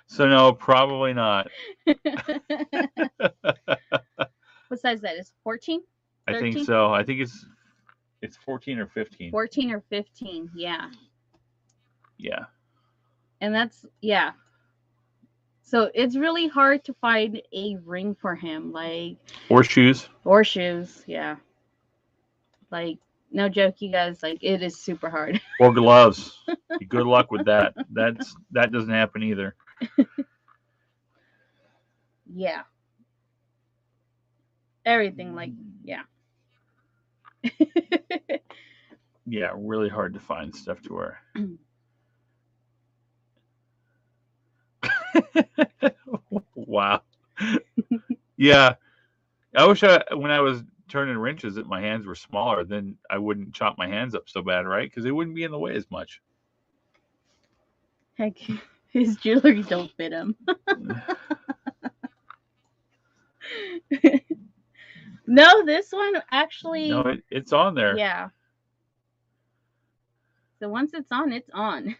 So no, probably not. What size is that? Is 14? 13? I think so. I think it's 14 or 15. 14 or 15, yeah. Yeah. And that's, yeah. So it's really hard to find a ring for him, like. Or shoes. Or shoes, yeah. Like, no joke, you guys, like, it is super hard. Or gloves. Good luck with that. That doesn't happen either. Yeah. Everything, like, yeah. Yeah, really hard to find stuff to wear. Wow. Yeah. I wish when I was turning wrenches that my hands were smaller, then I wouldn't chop my hands up so bad, right? Because they wouldn't be in the way as much. Heck, his jewelry don't fit him. No, this one actually. No, it's on there. Yeah. So once it's on, it's on.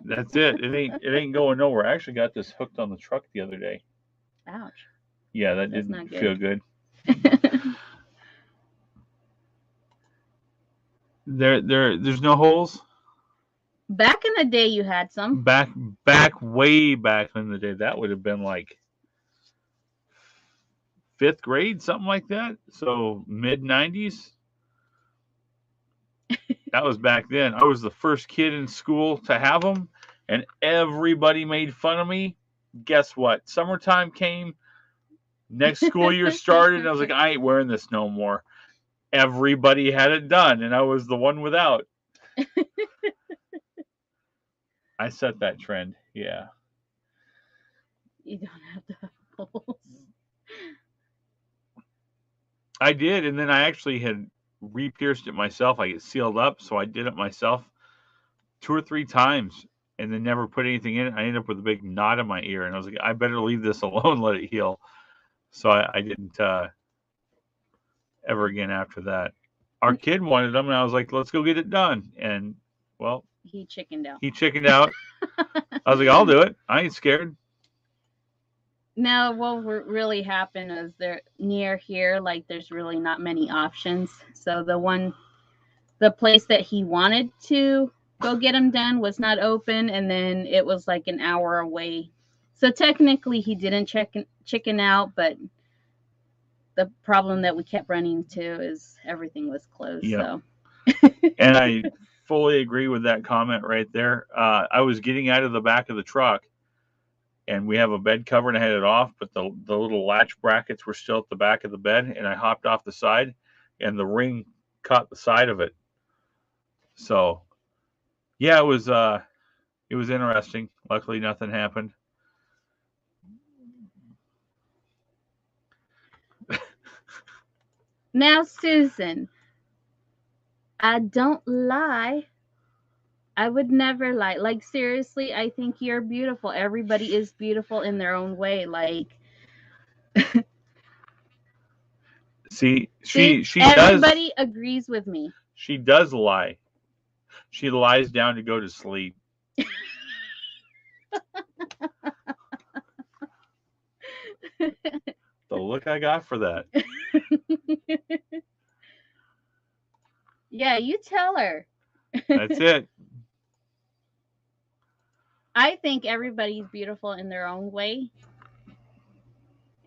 That's it. It ain't going nowhere. I actually got this hooked on the truck the other day. Ouch. Yeah, that didn't feel good. There's no holes. Back in the day, you had some. Way back in the day, that would have been like 5th grade, something like that. So mid 90s. That was back then. I was the first kid in school to have them, and everybody made fun of me. Guess what? Summertime came. Next school year started, and I was like, I ain't wearing this no more. Everybody had it done, and I was the one without. I set that trend. Yeah. You don't have to have holes. I did, and then I actually had re-pierced it myself. I get sealed up, so I did it myself 2 or 3 times, and then never put anything in it. I ended up with a big knot in my ear, and I was like, I better leave this alone, let it heal. So I didn't ever again after that. Our kid wanted them, and I was like, let's go get it done. And, well, he chickened out. I was like, I'll do it. I ain't scared. Now, what really happened is they're near here, like there's really not many options. So the place that he wanted to go get them done was not open, and then it was like an hour away. So technically he didn't chicken out, but the problem that we kept running into is everything was closed. Yep. So and I fully agree with that comment right there. I was getting out of the back of the truck, and we have a bed cover, and I had it off, but the little latch brackets were still at the back of the bed, and I hopped off the side, and the ring caught the side of it. So, yeah, it was interesting. Luckily, nothing happened. Now, Susan, I don't lie. I would never lie. Like, seriously, I think you're beautiful. Everybody is beautiful in their own way. Like, see, everybody agrees with me. She does lie. She lies down to go to sleep. The look I got for that. Yeah, you tell her. That's it. I think everybody's beautiful in their own way.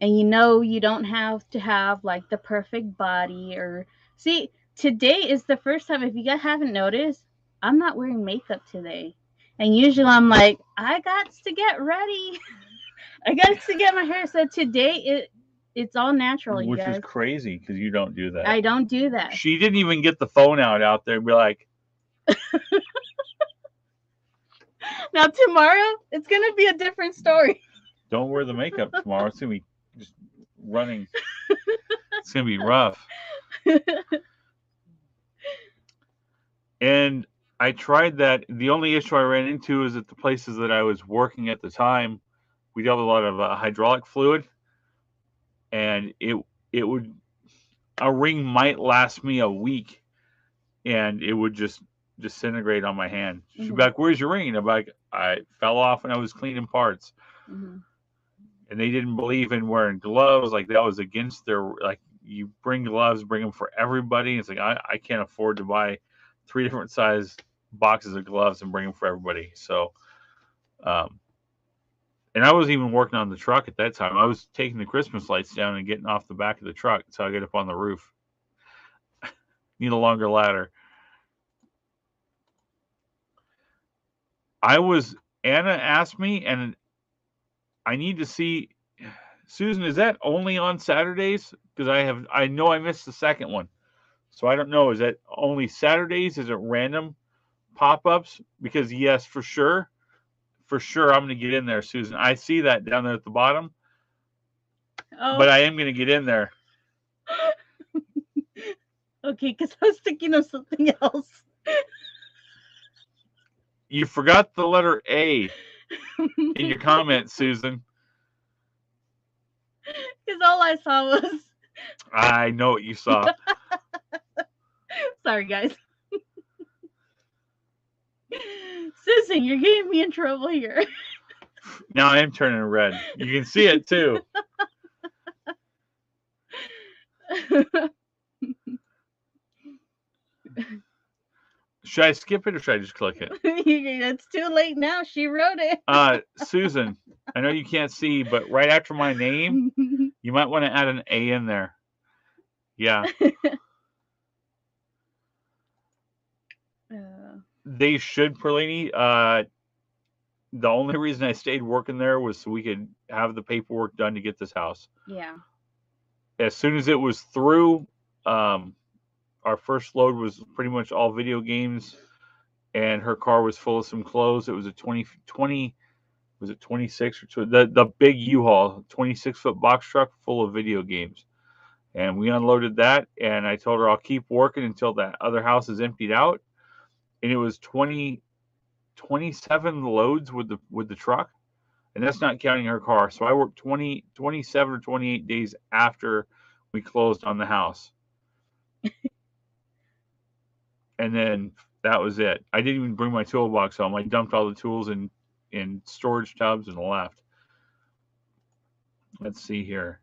And you don't have to have like the perfect body or see, today is the first time, if you guys haven't noticed, I'm not wearing makeup today. And usually I'm like, I got to get ready. I got to get my hair. So today it's all natural. Which is crazy because you don't do that. I don't do that. She didn't even get the phone out there and be like, now tomorrow it's gonna be a different story. Don't wear the makeup tomorrow. It's gonna be just running. It's gonna be rough. And I tried that. The only issue I ran into is at the places that I was working at the time, we dealt with a lot of hydraulic fluid, and a ring might last me a week, and it would just disintegrate on my hand. Mm-hmm. She'd be like, "Where's your ring?" And I'm like, "I fell off when I was cleaning parts." Mm-hmm. And they didn't believe in wearing gloves. Like, that was against their, like, you bring gloves, bring them for everybody. It's like, I can't afford to buy 3 different size boxes of gloves and bring them for everybody. So, and I wasn't even working on the truck at that time. I was taking the Christmas lights down and getting off the back of the truck. So I get up on the roof. Need a longer ladder. Anna asked me, and I need to see, Susan, is that only on Saturdays? Because I know I missed the second one. So I don't know. Is that only Saturdays? Is it random pop-ups? Because yes, for sure, I'm going to get in there, Susan. I see that down there at the bottom. Oh. But I am going to get in there. Okay, because I was thinking of something else. You forgot the letter A in your comments, Susan. Because all I saw was... I know what you saw. Sorry, guys. Susan, you're getting me in trouble here. Now I am turning red. You can see it, too. Should I skip it or should I just click it? It's too late now. She wrote it. Susan, I know you can't see, but right after my name, you might want to add an A in there. Yeah. They should, Perlini. The only reason I stayed working there was so we could have the paperwork done to get this house. Yeah. As soon as it was through, our first load was pretty much all video games, and her car was full of some clothes. It was a 20, was it 26 or 2? The big U-Haul, 26-foot box truck full of video games. And we unloaded that, and I told her I'll keep working until that other house is emptied out. And it was 27 loads with the truck, and that's not counting her car. So I worked 27 or 28 days after we closed on the house. And then that was it. I didn't even bring my toolbox home. I dumped all the tools in storage tubs and left. Let's see here.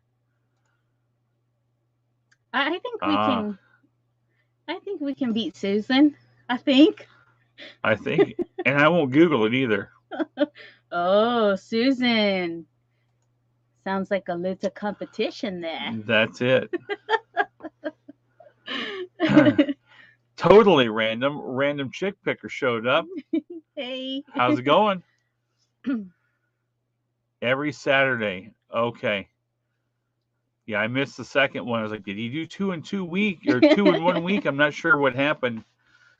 I think we can beat Susan. I think, and I won't Google it either. Oh, Susan. Sounds like a little competition there. That's it. Totally random chick picker showed up. Hey. How's it going? Every Saturday. Okay. Yeah, I missed the second one. I was like, did he do 2 in 2 week or 2 in 1 week? I'm not sure what happened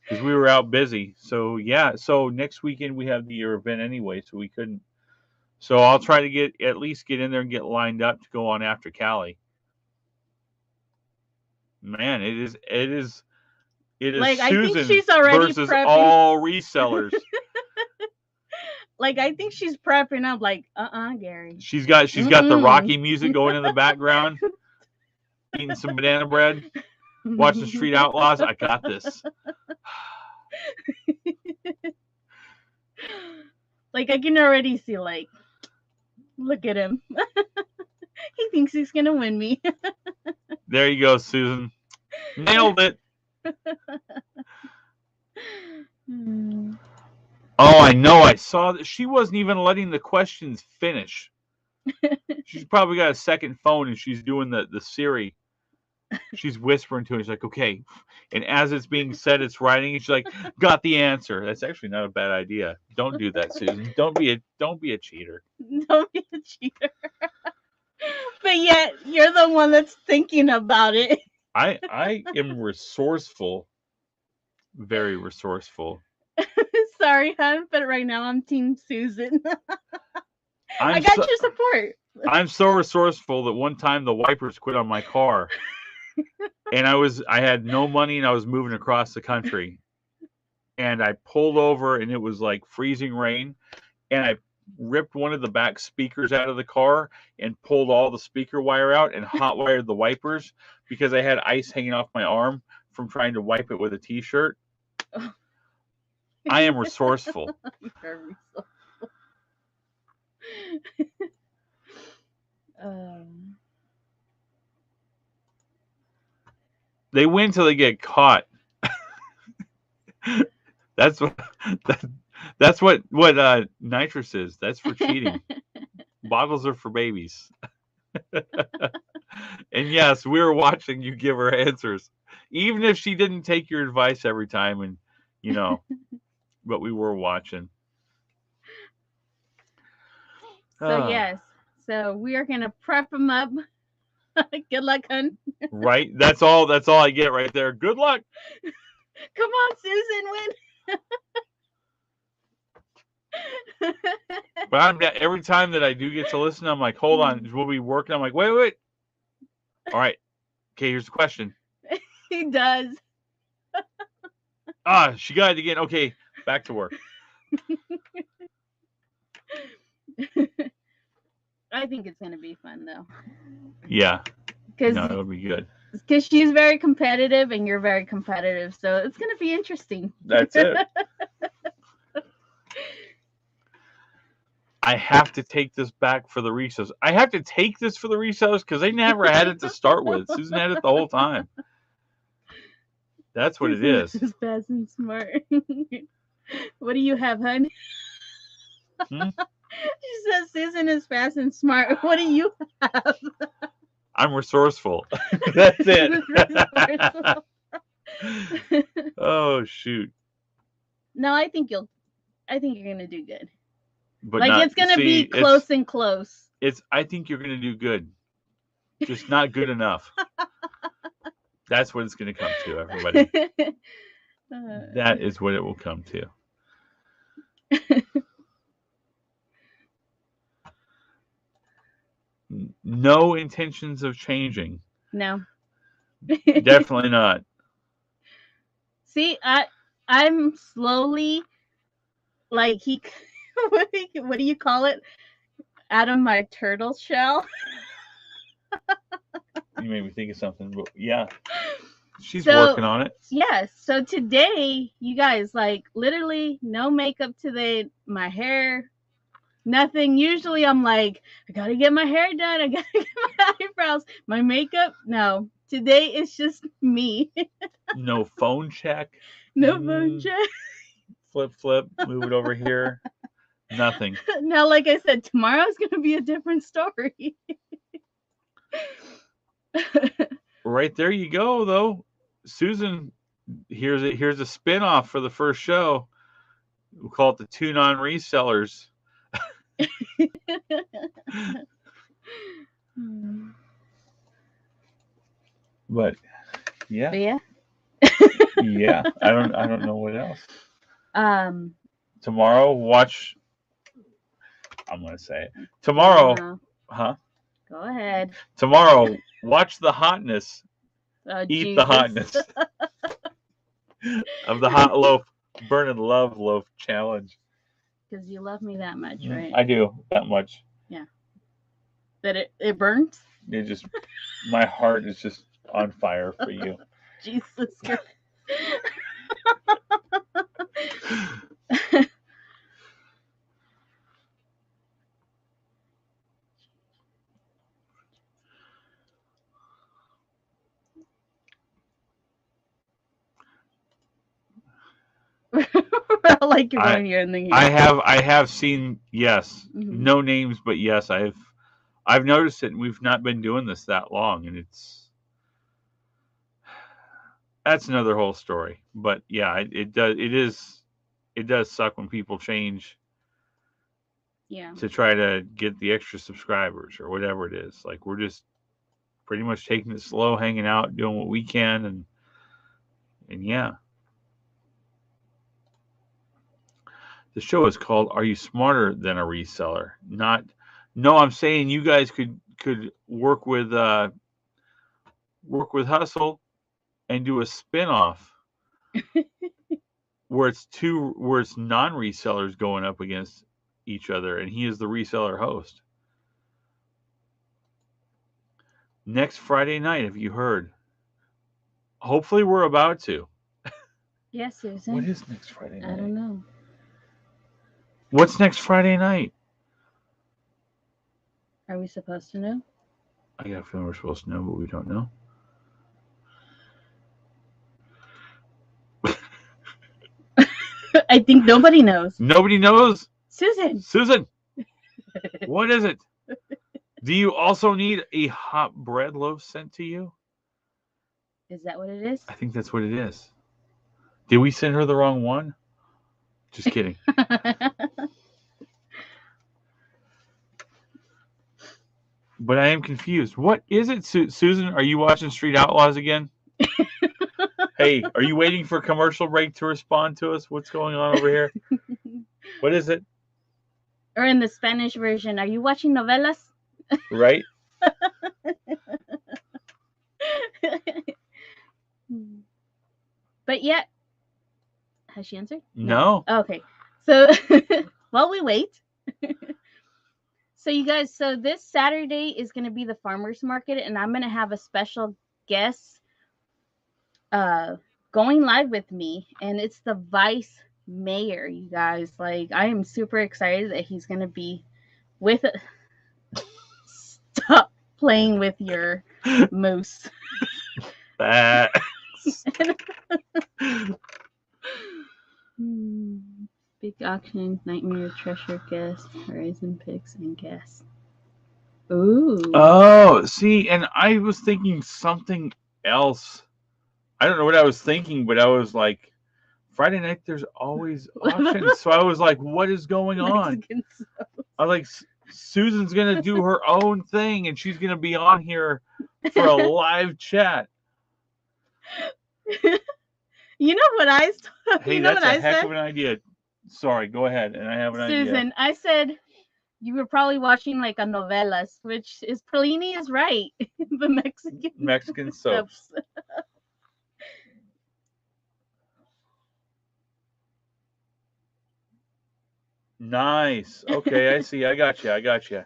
because we were out busy. So yeah, so next weekend we have the year event anyway, so we couldn't. So I'll try to at least get in there and get lined up to go on after Callie. Man, it is like, Susan, I think she's already versus prepping. All resellers. Like, I think she's prepping up. Like, Gary. She's got the Rocky music going in the background, eating some banana bread, watching Street Outlaws. I got this. Like, I can already see. Like, look at him. He thinks he's gonna win me. There you go, Susan. Nailed it. Oh, I know. I saw that she wasn't even letting the questions finish. She's probably got a second phone and she's doing the Siri. She's whispering to her. She's like, okay. And as it's being said, it's writing. And she's like, got the answer. That's actually not a bad idea. Don't do that, Susan. Don't be a cheater. Don't be a cheater. But yet you're the one that's thinking about it. I am resourceful. Very resourceful. Sorry, hon, but right now I'm Team Susan. I got your support. I'm so resourceful that one time the wipers quit on my car. And I had no money and I was moving across the country. And I pulled over and it was like freezing rain. And I ripped one of the back speakers out of the car and pulled all the speaker wire out and hot wired the wipers because I had ice hanging off my arm from trying to wipe it with a t-shirt. I am resourceful. You're resourceful. They win till they get caught. That's what nitrous is. That's for cheating. Bottles are for babies. And yes, we were watching you give her answers, even if she didn't take your advice every time, and but we were watching. So yes, so we are gonna prep them up. Good luck, hun. Right, that's all I get right there. Good luck. Come on, Susan, win. But every time that I do get to listen, I'm like, hold on, we'll be working. I'm like, wait. All right, okay, here's the question. He does. She got it again. Okay, back to work. I think it's gonna be fun though. Yeah. It'll be good. Because she's very competitive and you're very competitive, so it's gonna be interesting. That's it. I have to take this back for the resellers. I have to take this for the resellers because they never had it to start with. Susan had it the whole time. That's what it is. Susan is fast and smart. What do you have, honey? Hmm? She says Susan is fast and smart. What do you have? I'm resourceful. That's it. Resourceful. Oh shoot. No, I think you're gonna do good. But Like, not, it's gonna see, be close and close. I think you're gonna do good. Just not good enough. That's what it's gonna come to, everybody. That is what it will come to. No intentions of changing. No. Definitely not. See, I'm slowly, like, what do you call it? Out of my turtle shell. You made me think of something, but yeah. She's So, working on it. Yes. So today, you guys, like, literally no makeup today. My hair, nothing. Usually I'm like, I gotta get my hair done. I gotta get my eyebrows. My makeup, no. Today it's just me. No phone check. No phone check. Flip, move it over here. Nothing. Now, like I said, tomorrow's gonna be a different story. Right there you go, though. Susan, here's a spin-off for the first show. We'll call it the Two Non-Resellers. But yeah. But yeah. Yeah. I don't know what else. Tomorrow, watch. I'm gonna say it. Tomorrow, huh? Go ahead. Tomorrow, watch the hotness. Eat Jesus. the hotness of the hot loaf, burning love loaf challenge. Because you love me that much, right? I do, that much. Yeah. That it burns? It just, my heart is just on fire for you. Jesus Christ. Like you're going here and then here. I have seen, yes, Mm-hmm. no names, but yes, I've noticed it, and we've not been doing this that long, and that's another whole story. But yeah, it does suck when people change. Yeah. To try to get the extra subscribers or whatever it is. Like, we're just pretty much taking it slow, hanging out, doing what we can, and yeah. The show is called "Are You Smarter Than a Reseller?" No, I'm saying you guys could work with Hustle and do a spin-off where it's non-resellers going up against each other, and he is the reseller host. Next Friday night, have you heard? Hopefully we're about to. Yes, Susan. What is next Friday night? I don't know. What's next Friday night? Are we supposed to know? I got a feeling we're supposed to know, but we don't know. I think nobody knows. Nobody knows? Susan! What is it? Do you also need a hot bread loaf sent to you? Is that what it is? I think that's what it is. Did we send her the wrong one? Just kidding. But I am confused. What is it, Susan? Are you watching Street Outlaws again? Hey, are you waiting for a commercial break to respond to us? What's going on over here? What is it? Or in the Spanish version, are you watching novelas? Right? But yet, has she answered? No. Okay. So, while we wait. So, you guys, this Saturday is going to be the farmers market, and I'm going to have a special guest going live with me, and it's the vice mayor, you guys. Like, I am super excited that he's going to be with stop playing with your moose. Big auction, nightmare, treasure, guest, horizon picks, and guess. Ooh. Oh, see, and I was thinking something else. I don't know what I was thinking, but I was like, Friday night, there's always auctions. So I was like, what is going on? I was like, Susan's going to do her own thing, and she's going to be on here for a live chat. You know what I said? Hey, that's a heck of an idea. Sorry, go ahead. And I have an idea. Susan, I said you were probably watching like a novelas, which is Perlini is right. The Mexican soaps. Nice. Okay, I see. I got you.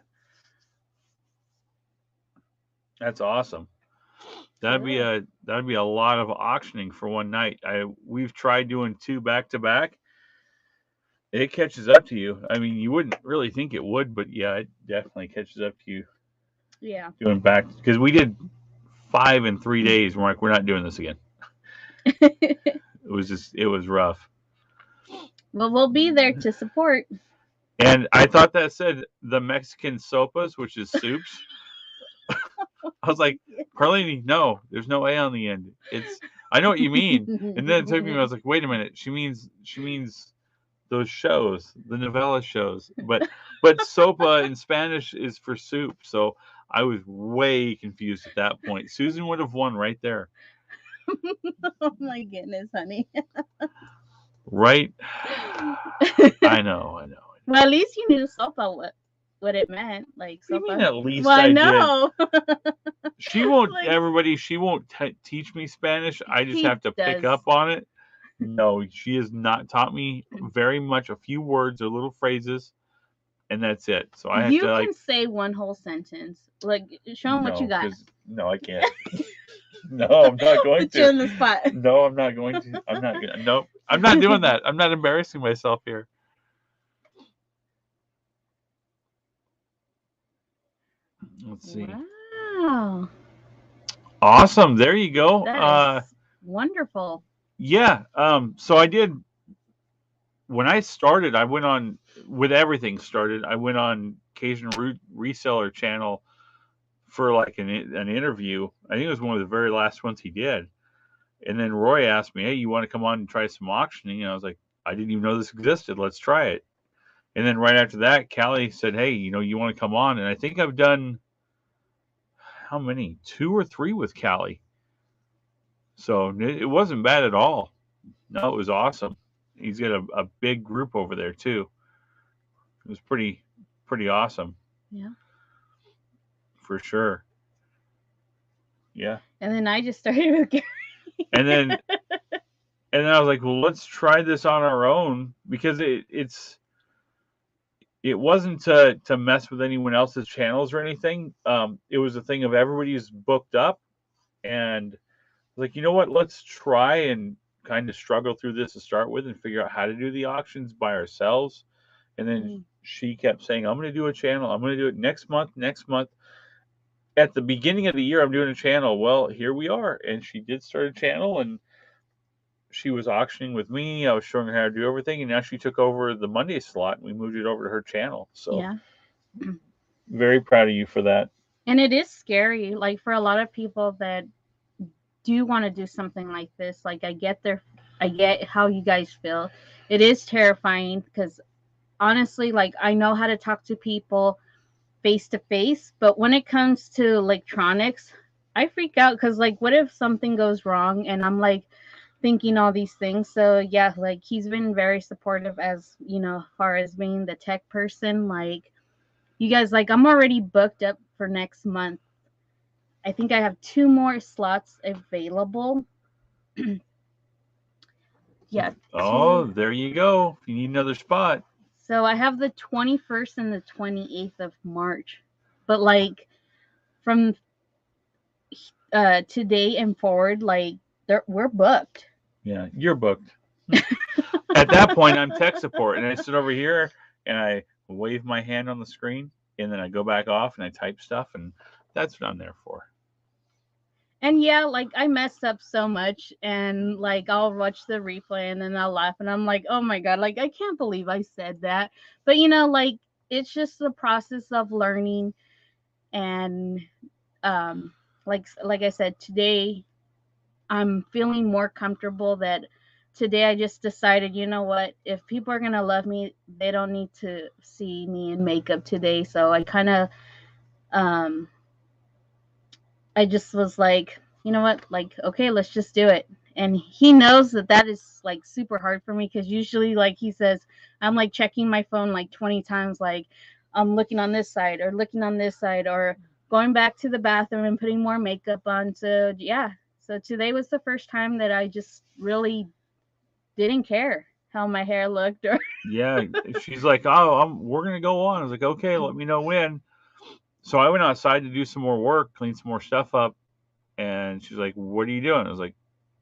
That's awesome. That'd be a lot of auctioning for one night. We've tried doing 2 back to back. It catches up to you. I mean, you wouldn't really think it would, but yeah, it definitely catches up to you. Yeah. Doing back, because we did 5 in 3 days. We're like, we're not doing this again. It was rough. Well, we'll be there to support. And I thought that said the Mexican sopas, which is soups. I was like, Perlini, no, there's no A on the end. I know what you mean. And then it took me, I was like, wait a minute, she means those shows, the novella shows. But sopa in Spanish is for soup. So I was way confused at that point. Susan would have won right there. Oh my goodness, honey. Right? I know. Well, at least you knew sopa what it meant. Like sopa. You mean at least well, I know. She won't. Everybody. She won't teach me Spanish. I just have to pick up on it. No, she has not taught me very much. A few words or little phrases, and that's it. So I have to. You can say one whole sentence. Like, show them what you got. No, I can't. No, I'm not going Put you on the spot. No, I'm not going to. I'm not gonna. Nope. I'm not doing that. I'm not embarrassing myself here. Let's see. Wow. Awesome. There you go. That is wonderful. Yeah. So I did. When I started, I went on with everything started. I went on Cajun Reseller channel for like an interview. I think it was one of the very last ones he did. And then Roy asked me, hey, you want to come on and try some auctioning? And I was like, I didn't even know this existed. Let's try it. And then right after that, Callie said, hey, you want to come on? And I think I've done, how many? 2 or 3 with Callie. So it wasn't bad at all. No, it was awesome. He's got a big group over there too. It was pretty awesome. Yeah. For sure. Yeah. And then I just started with Gary. And then I was like, well, let's try this on our own, because it wasn't to mess with anyone else's channels or anything. It was a thing of everybody's booked up, and like, you know what, let's try and kind of struggle through this to start with and figure out how to do the auctions by ourselves. And then she kept saying, I'm going to do a channel. I'm going to do it next month. At the beginning of the year, I'm doing a channel. Well, here we are. And she did start a channel, and she was auctioning with me. I was showing her how to do everything. And now she took over the Monday slot, and we moved it over to her channel. So yeah. Very proud of you for that. And it is scary. Like, for a lot of people that do want to do something like this, like, I get how you guys feel. It is terrifying, because honestly, like, I know how to talk to people face to face, but when it comes to electronics, I freak out, because like, what if something goes wrong? And I'm like thinking all these things. So yeah, like, he's been very supportive, as far as being the tech person. Like, you guys, like, I'm already booked up for next month. I think I have 2 more slots available. Yeah. Oh, there you go. If you need another spot. So I have the 21st and the 28th of March. But like, from today and forward, like, we're booked. Yeah, you're booked. At that point, I'm tech support, and I sit over here and I wave my hand on the screen. and then I go back off and I type stuff, and that's what I'm there for. And yeah, like I messed up so much, and like I'll watch the replay and then I'll laugh and I'm like, oh my God, like I can't believe I said that. But like it's just the process of learning. And um like I said, today I'm feeling more comfortable that today I just decided, you know what, if people are gonna love me, they don't need to see me in makeup today. So I kind of um I just was like, you know what, like, okay, let's just do it. And he knows that that is like super hard for me because usually, like he says, I'm like checking my phone like 20 times, like I'm looking on this side or looking on this side or going back to the bathroom and putting more makeup on. So, yeah. So today was the first time that I just really didn't care how my hair looked or Yeah, she's like, "Oh, we're gonna go on." I was like, "Okay, let me know when." So I went outside to do some more work, clean some more stuff up, and she's like, "What are you doing?" I was like,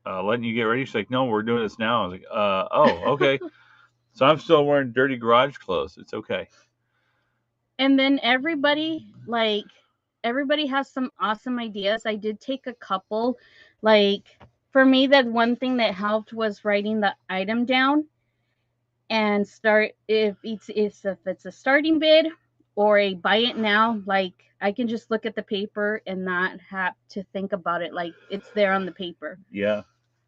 "Letting you get ready." She's like, "No, we're doing this now." I was like, "Oh, okay." So I'm still wearing dirty garage clothes. It's okay. And then everybody has some awesome ideas. I did take a couple. Like for me, that one thing that helped was writing the item down and start if it's a starting bid or a buy it now. Like I can just look at the paper and not have to think about it. Like it's there on the paper. Yeah.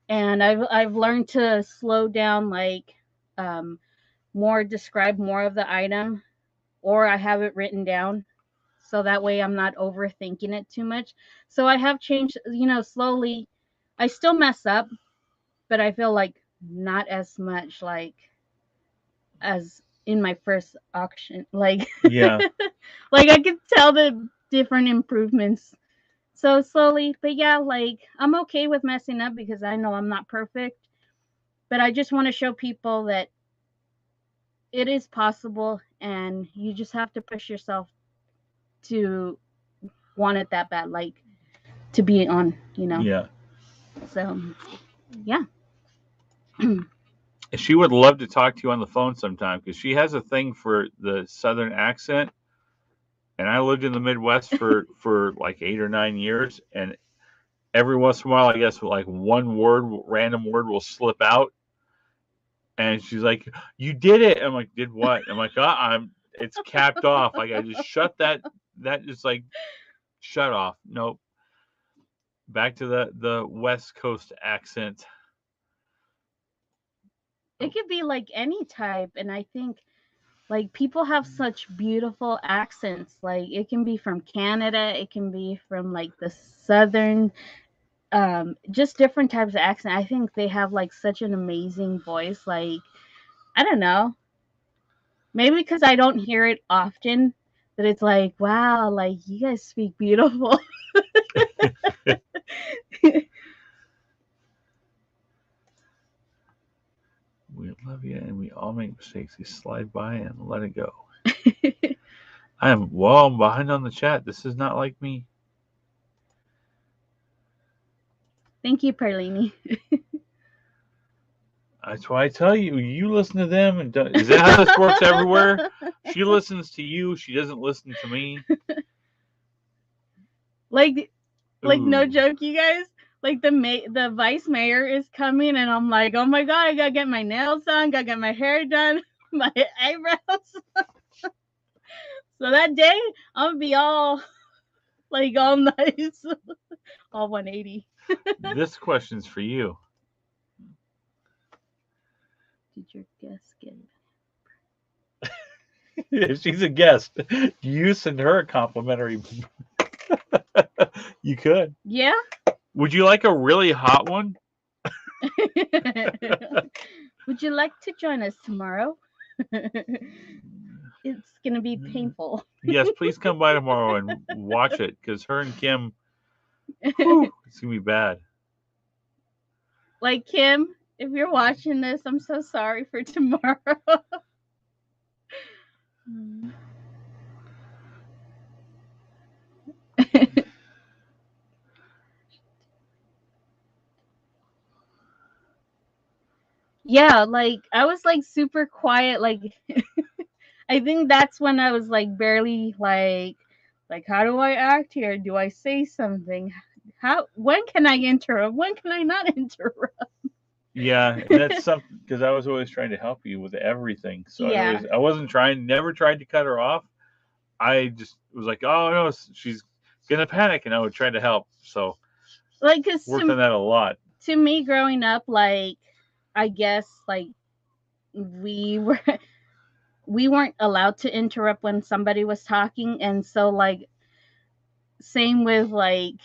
And I've learned to slow down, like um, describe more of the item, or I have it written down so that way I'm not overthinking it too much. So I have changed, slowly. I still mess up, but I feel like not as much like as in my first auction. Like Yeah. like I could tell the different improvements. So slowly, but yeah, like I'm okay with messing up because I know I'm not perfect, but I just want to show people that it is possible and you just have to push yourself to want it that bad, like to be on. Yeah. So yeah. She would love to talk to you on the phone sometime because she has a thing for the Southern accent. And I lived in the Midwest for like 8 or 9 years, and every once in a while, I guess like one word, random word, will slip out, and she's like, "You did it." I'm like, "Did what?" I'm like, It's capped off. Like I just shut that just like shut off. Nope. Back to the West Coast accent. It could be like any type, and I think like people have such beautiful accents. Like it can be from Canada, it can be from like the southern, just different types of accent. I think they have like such an amazing voice. Like I don't know, maybe because I don't hear it often, that it's like, wow, like you guys speak beautiful. We love you, and we all make mistakes. We slide by and let it go. I'm behind on the chat. This is not like me. Thank you, Perlini. That's why I tell you, you listen to them, and is that how this works everywhere? She listens to you. She doesn't listen to me. like no Ooh. joke, you guys. Like the vice mayor is coming, and I'm like, oh my God, I gotta get my nails done, gotta get my hair done, my eyebrows. So that day, I'm gonna be all like all nice, all 180. This question's for you. Did your guest get If she's a guest, you send her a complimentary. You could. Yeah. Would you like a really hot one? Would you like to join us tomorrow? It's gonna be painful. Yes, please come by tomorrow and watch it because her and Kim, whew, it's gonna be bad. Like Kim, if you're watching this, I'm so sorry for tomorrow. Yeah, like I was like super quiet. Like I think that's when I was like barely like how do I act here? Do I say something? When can I interrupt? When can I not interrupt? Yeah, and that's something because I was always trying to help you with everything. So Yeah. I wasn't never tried to cut her off. I just was like, oh no, she's gonna panic, and I would try to help. So Like, cause worked on that a lot. to me growing up, like, I guess like we were we weren't allowed to interrupt when somebody was talking, and so like same with like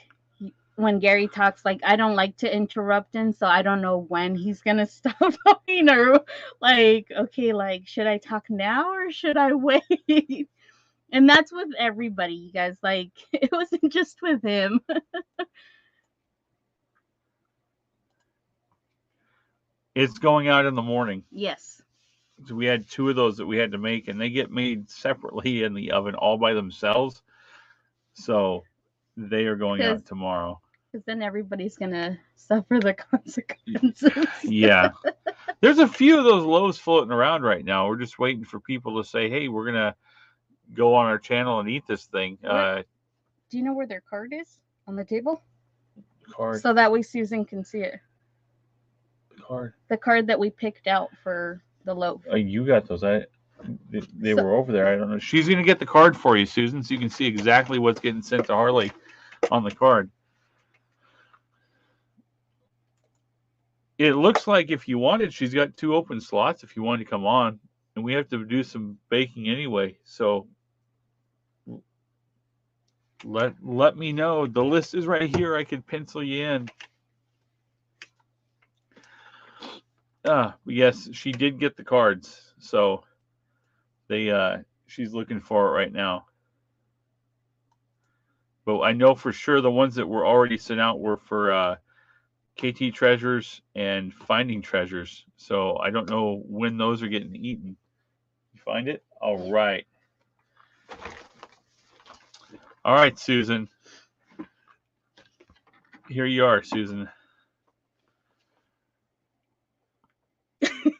when Gary talks, like I don't like to interrupt him, so I don't know when he's gonna stop talking or like, okay, like should I talk now or should I wait? And that's with everybody, you guys. Like it wasn't just with him. It's going out in the morning. Yes. So we had 2 of those that we had to make, and they get made separately in the oven all by themselves. So they are going out tomorrow. Because then everybody's gonna suffer the consequences. Yeah. There's a few of those loaves floating around right now. We're just waiting for people to say, hey, we're going to go on our channel and eat this thing. Do you know where their card is on the table? Card. So that way Susan can see it. Card. The card that we picked out for the loaf. You got those. They were over there. I don't know. She's going to get the card for you, Susan, so you can see exactly what's getting sent to Harley on the card. It looks like if you wanted, she's got 2 open slots if you wanted to come on. And we have to do some baking anyway. So let me know. The list is right here. I can pencil you in. Yes, she did get the cards. So she's looking for it right now. But I know for sure the ones that were already sent out were for KT Treasures and Finding Treasures. So I don't know when those are getting eaten. You find it? All right. All right, Susan. Here you are, Susan.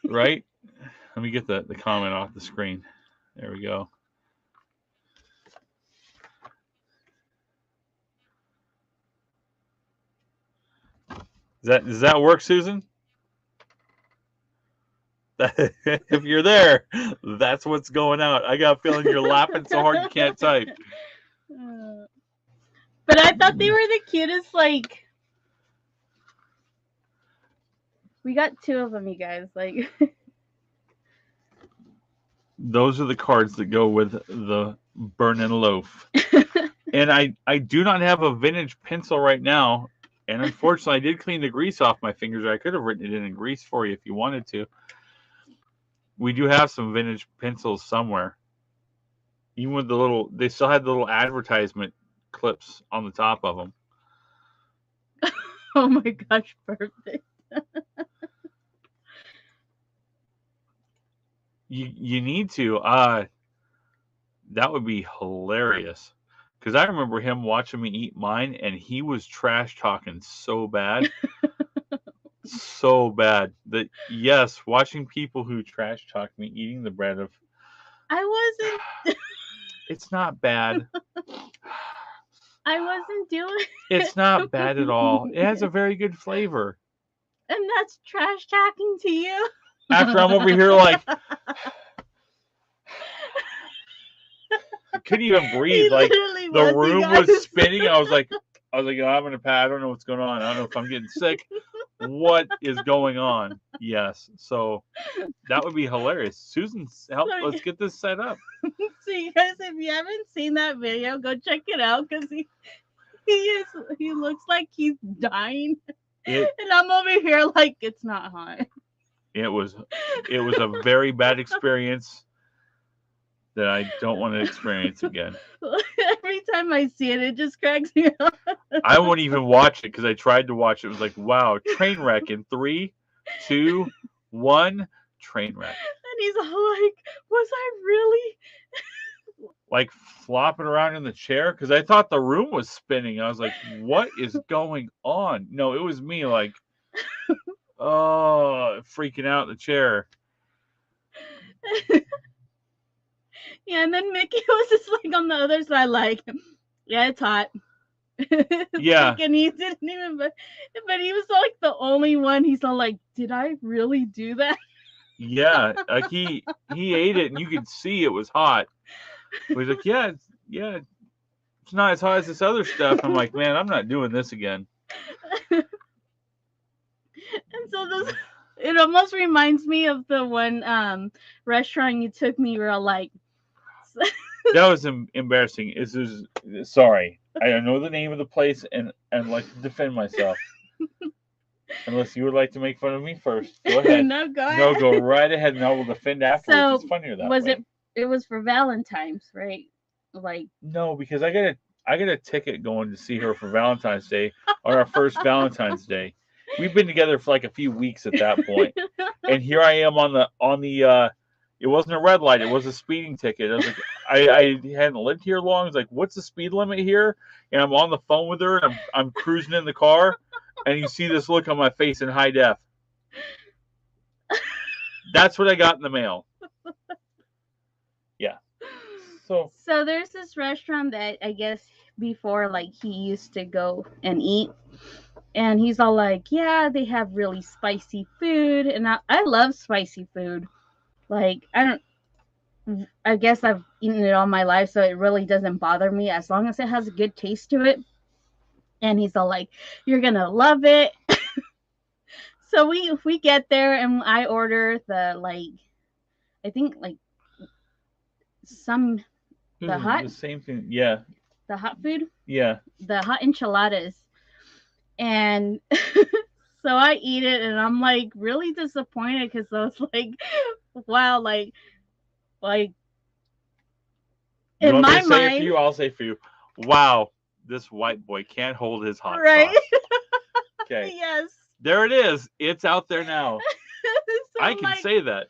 Right? Let me get the comment off the screen. There we go. Does that work, Susan? If you're there, that's what's going out. I got a feeling you're laughing so hard you can't type. But I thought they were the cutest. Like, we got 2 of them, you guys. Like, those are the cards that go with the burn-in loaf. And I do not have a vintage pencil right now. And unfortunately, I did clean the grease off my fingers. I could have written it in grease for you if you wanted to. We do have some vintage pencils somewhere. Even with they still had the little advertisement clips on the top of them. Oh my gosh, perfect. You need to. That would be hilarious. Because I remember him watching me eat mine, and he was trash talking so bad. So bad that, yes, watching people who trash talk me eating the bread of. I wasn't. It's not bad. I wasn't doing. It's not bad at all. It has a very good flavor. And that's trash talking to you? After I'm over here like. I couldn't even breathe. Like the room was spinning. I was like, oh, I'm gonna pass. I don't know what's going on. I don't know if I'm getting sick. What is going on? Yes. So that would be hilarious. Susan, help. Let's get this set up. So you guys, if you haven't seen that video, go check it out because he looks like he's dying, and I'm over here like it's not hot. It was a very bad experience that I don't want to experience again. Every time I see it, it just cracks me up. I won't even watch it because I tried to watch it. It was like, wow, train wreck in 3, 2, 1, train wreck. And he's all like, was I really? Like flopping around in the chair because I thought the room was spinning. I was like, what is going on? No, it was me like, oh, freaking out in the chair. Yeah, and then Mickey was just like on the other side, like, yeah, it's hot. Yeah. Like, and he didn't even, but he was like the only one. He's all like, did I really do that? Yeah, like he ate it and you could see it was hot. But he's like, yeah, it's not as hot as this other stuff. I'm like, man, I'm not doing this again. And so this, it almost reminds me of the one restaurant you took me. Where like, That was embarrassing. Sorry, I don't know the name of the place and like to defend myself. Unless you would like to make fun of me first, go ahead. No, go ahead. No, go right ahead, and I will defend afterwards. So, it's funnier that was way. it was for Valentine's, right? Like, No, because I got a ticket going to see her for Valentine's Day on our first Valentine's Day. We've been together for like a few weeks at that point, and here I am on the. It wasn't a red light; it was a speeding ticket. I was like, I hadn't lived here long. I was like, what's the speed limit here? And I'm on the phone with her, and I'm cruising in the car, and you see this look on my face in high def. That's what I got in the mail. Yeah. So there's this restaurant that I guess before, like, he used to go and eat, and he's all like, yeah, they have really spicy food, and I love spicy food. Like, I guess I've eaten it all my life, so it really doesn't bother me as long as it has a good taste to it. And he's all like, you're gonna love it. So we get there and I order the, like, I think like the same thing. Yeah. The hot food. Yeah. The hot enchiladas. And so I eat it and I'm like really disappointed because I was like, wow, like You in want my me to say mind. it for you? I'll say it for you. Wow, this white boy can't hold his hot right? sauce. Okay. Yes. There it is. It's out there now. So I can say that.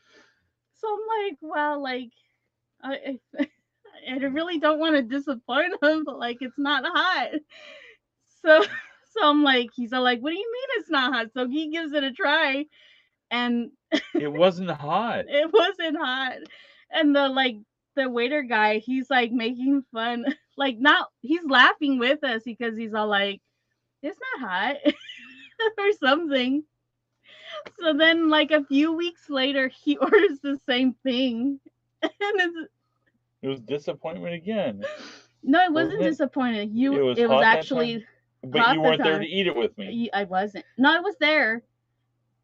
So I'm like, wow, like I really don't want to disappoint him, but like it's not hot. So I'm like, he's all like, what do you mean it's not hot? So he gives it a try, and it wasn't hot. It wasn't hot, and the waiter guy, he's like making fun, like he's laughing with us because he's all like, it's not hot or something. So then, like a few weeks later, he orders the same thing, and it was disappointment again. No, it wasn't disappointed. It was actually. But you weren't there to eat it with me. I wasn't. No, I was there,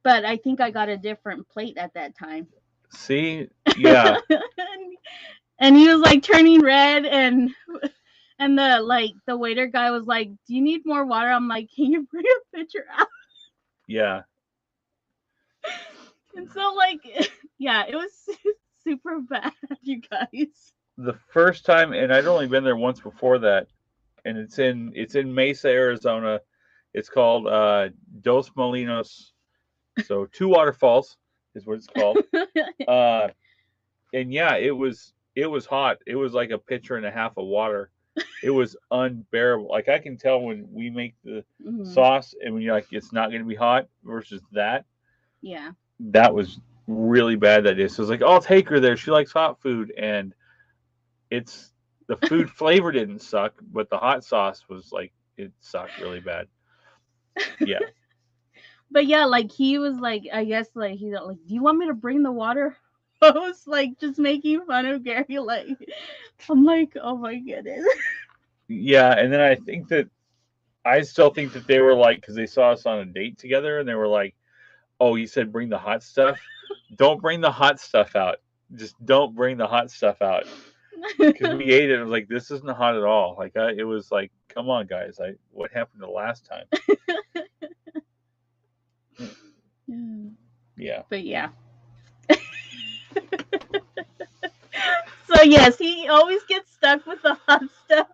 but I think I got a different plate at that time. See, yeah. And he was like turning red, and the waiter guy was like, "Do you need more water?" I'm like, "Can you bring a pitcher out?" Yeah. And so, like, yeah, it was super bad, you guys. The first time, and I'd only been there once before that, and it's in Mesa, Arizona. It's called Dos Molinos. So 2 Waterfalls is what it's called. And yeah, it was hot. It was like a pitcher and a half of water. It was unbearable. Like I can tell when we make the sauce and when you're like, it's not going to be hot versus that. Yeah. That was really bad that day. So I was like, I'll take her there. She likes hot food. And the food flavor didn't suck, but the hot sauce was like, it sucked really bad. Yeah. But yeah, like he was like, I guess like he's like, do you want me to bring the water? I was like just making fun of Gary. Like, I'm like, oh my goodness. Yeah, and then I still think that they were like, because they saw us on a date together, and they were like, oh, you said bring the hot stuff? Don't bring the hot stuff out. Just don't bring the hot stuff out. Because we ate it, and I was like, this isn't hot at all. Like, it was like, come on, guys. What happened the last time? Yeah. But yeah. So yes, he always gets stuck with the hot stuff.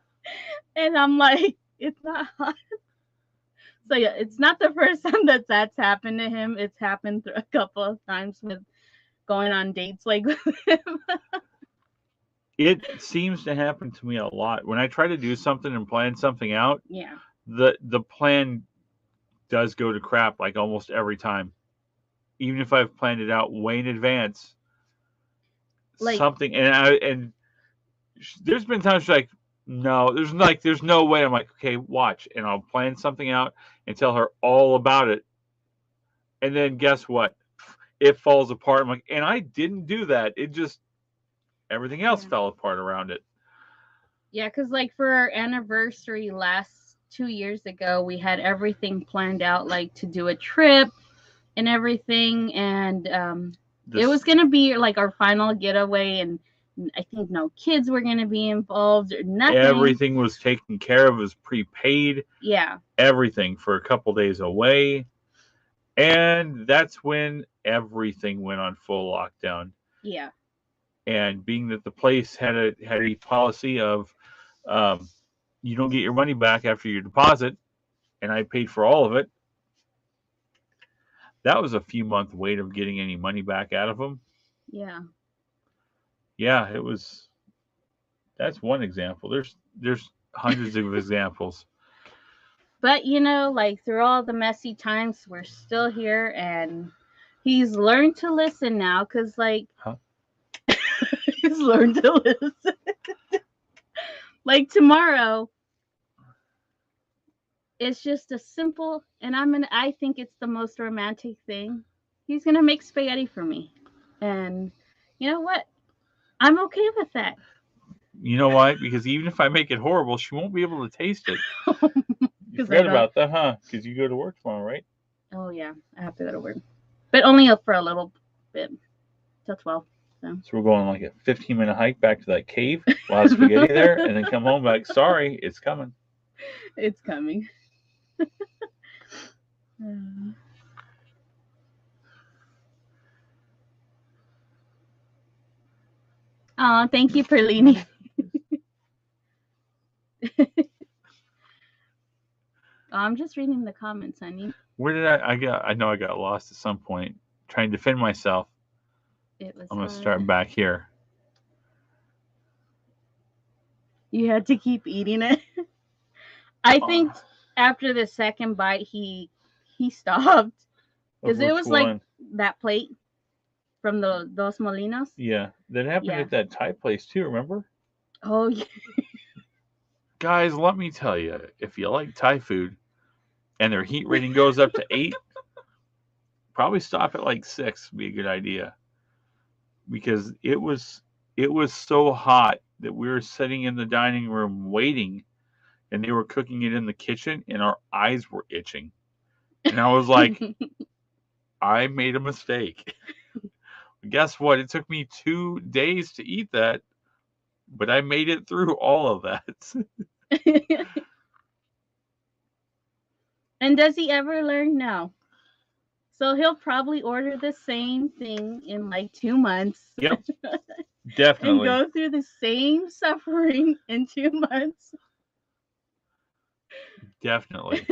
And I'm like, it's not hot. So yeah, it's not the first time that's happened to him. It's happened a couple of times with going on dates like with him. It seems to happen to me a lot. When I try to do something and plan something out, yeah, the plan does go to crap like almost every time. Even if I've planned it out way in advance. Like, something and there's been times she's like, no, there's no way. I'm like, okay, watch, and I'll plan something out and tell her all about it, and then guess what? It falls apart. I'm like, and I didn't do that. It just everything else fell apart around it. Yeah, because like for our anniversary last 2 years ago, we had everything planned out, like to do a trip and everything, and it was gonna be like our final getaway, and I think no kids were gonna be involved or nothing. Everything was taken care of, was prepaid. Yeah. Everything for a couple days away. And that's when everything went on full lockdown. Yeah. And being that the place had a policy of you don't get your money back after your deposit, and I paid for all of it. That was a few month wait of getting any money back out of them. Yeah. Yeah, it was. That's one example. There's hundreds of examples. But like through all the messy times, we're still here, and he's learned to listen now, because like he's learned to listen. Like tomorrow, it's just a simple, and I think it's the most romantic thing. He's gonna make spaghetti for me, and you know what? I'm okay with that. You know why? Because even if I make it horrible, she won't be able to taste it. You forgot about that, huh? Because you go to work tomorrow, right? Oh yeah, I have to go to work, but only for a little bit, till 12. So we're going like a 15-minute hike back to that cave. We'll have spaghetti there, and then come home back. Sorry, it's coming. It's coming. Oh, thank you, Perlini. I'm just reading the comments, honey. Where did I know I got lost at some point trying to defend myself. I'm going to start back here. You had to keep eating it. I think after the second bite, he stopped, because it was like that plate from the Dos Molinos. Yeah, that happened at that Thai place too. Remember? Oh yeah. Guys, let me tell you, if you like Thai food, and their heat rating goes up to 8, probably stop at like 6 would be a good idea, because it was so hot that we were sitting in the dining room waiting, and they were cooking it in the kitchen, and our eyes were itching. And I was like, I made a mistake. Guess what? It took me 2 days to eat that, but I made it through all of that. And does he ever learn? No. So he'll probably order the same thing in like 2 months. Yep. Definitely. And go through the same suffering in 2 months. Definitely.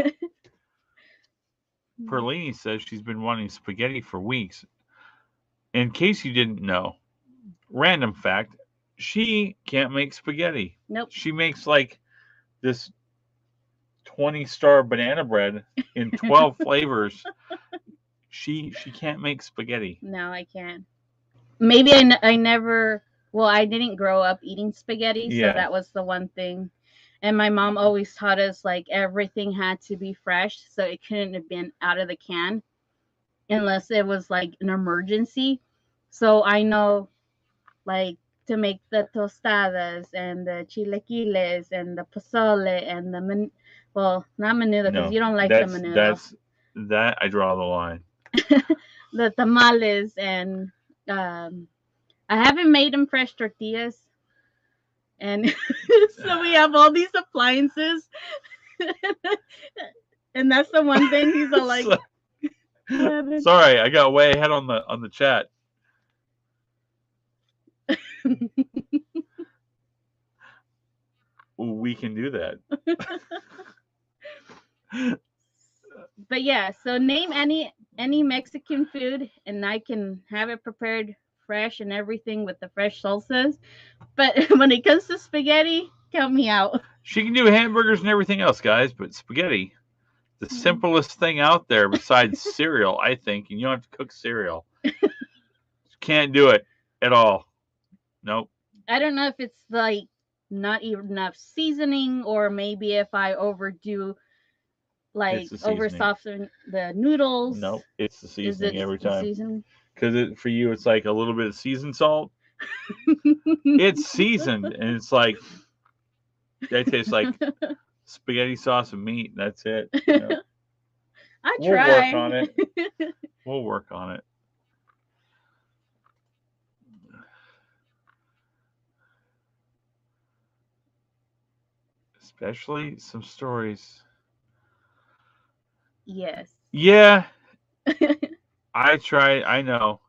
Perlini says she's been wanting spaghetti for weeks. In case you didn't know, random fact, she can't make spaghetti. Nope. She makes like this 20-star banana bread in 12 flavors. She can't make spaghetti. No, I can't. Maybe I never, well, I didn't grow up eating spaghetti, so that was the one thing. And my mom always taught us like everything had to be fresh, so it couldn't have been out of the can unless it was like an emergency. So I know like to make the tostadas and the chilaquiles and the pozole and the well, not menudo, because you don't like the menudo. That I draw the line. The tamales, and I haven't made them fresh tortillas, and so we have all these appliances, and that's the one thing he's all like. Sorry, I got way ahead on the chat. We can do that. But yeah, so name any Mexican food, and I can have it prepared fresh and everything with the fresh salsas. But when it comes to spaghetti, count me out. She can do hamburgers and everything else, guys, but spaghetti, the simplest thing out there besides cereal, I think, and you don't have to cook cereal. Can't do it at all. Nope. I don't know if it's like not even enough seasoning, or maybe if I overdo, like It's the seasoning. over soften the noodles. Nope, it's the Is seasoning it every the time. seasoning? Because for you, it's like a little bit of seasoned salt. It's seasoned, and it's like that tastes like spaghetti sauce and meat. That's it. You know? I We'll try. work on it. We'll work on it. Especially some stories. Yes. Yeah, I try. I know.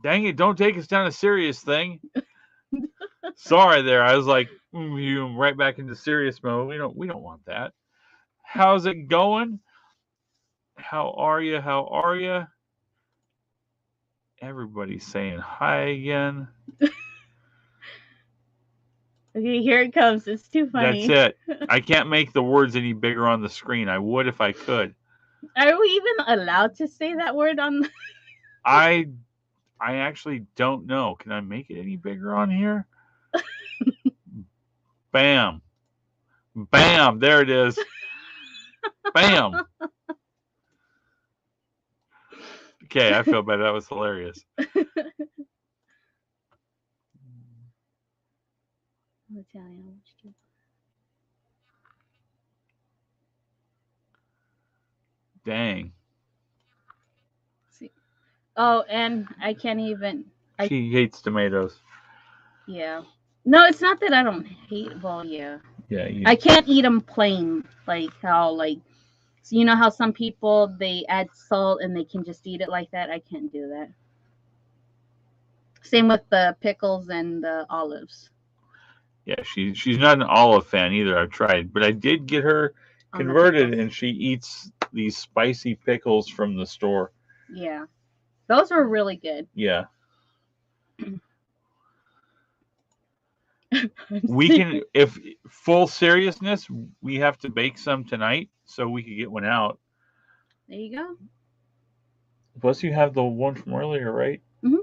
Dang it! Don't take us down a serious thing. Sorry, there. I was like, you right back into serious mode. We don't want that. How's it going? How are you? How are you? Everybody's saying hi again. Okay, here it comes. It's too funny. That's it. I can't make the words any bigger on the screen. I would if I could. Are we even allowed to say that word on? I actually don't know. Can I make it any bigger on here? Bam. Bam. There it is. Bam. Okay, I feel better. That was hilarious. Dang. See. Oh, and I can't even. She hates tomatoes. Yeah. No, it's not that I don't hate. Well, yeah. Yeah. I can't eat them plain, like how So you know how some people they add salt and they can just eat it like that. I can't do that. Same with the pickles and the olives. Yeah, she's not an olive fan either. I've tried, but I did get her converted, and she eats these spicy pickles from the store. Yeah, those are really good. Yeah. We can, if full seriousness, we have to bake some tonight so we could get one out. There you go. Plus, you have the one from earlier, right? Mm-hmm.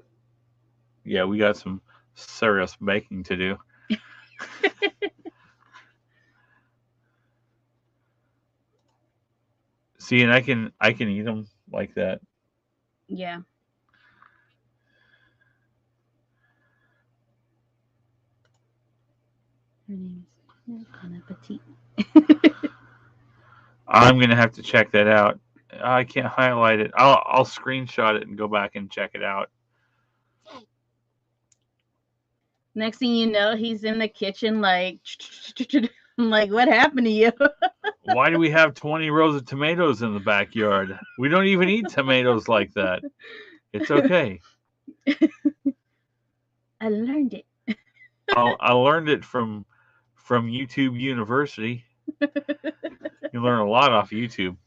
Yeah, we got some serious baking to do. See, and I can eat them like that. Yeah. Her name is Bon Appetit. I'm gonna have to check that out. I can't highlight it. I'll screenshot it and go back and check it out. Next thing you know, he's in the kitchen like, I'm like, what happened to you? Why do we have 20 rows of tomatoes in the backyard? We don't even eat tomatoes like that. It's okay. I learned it. I learned it from YouTube University. You learn a lot off YouTube.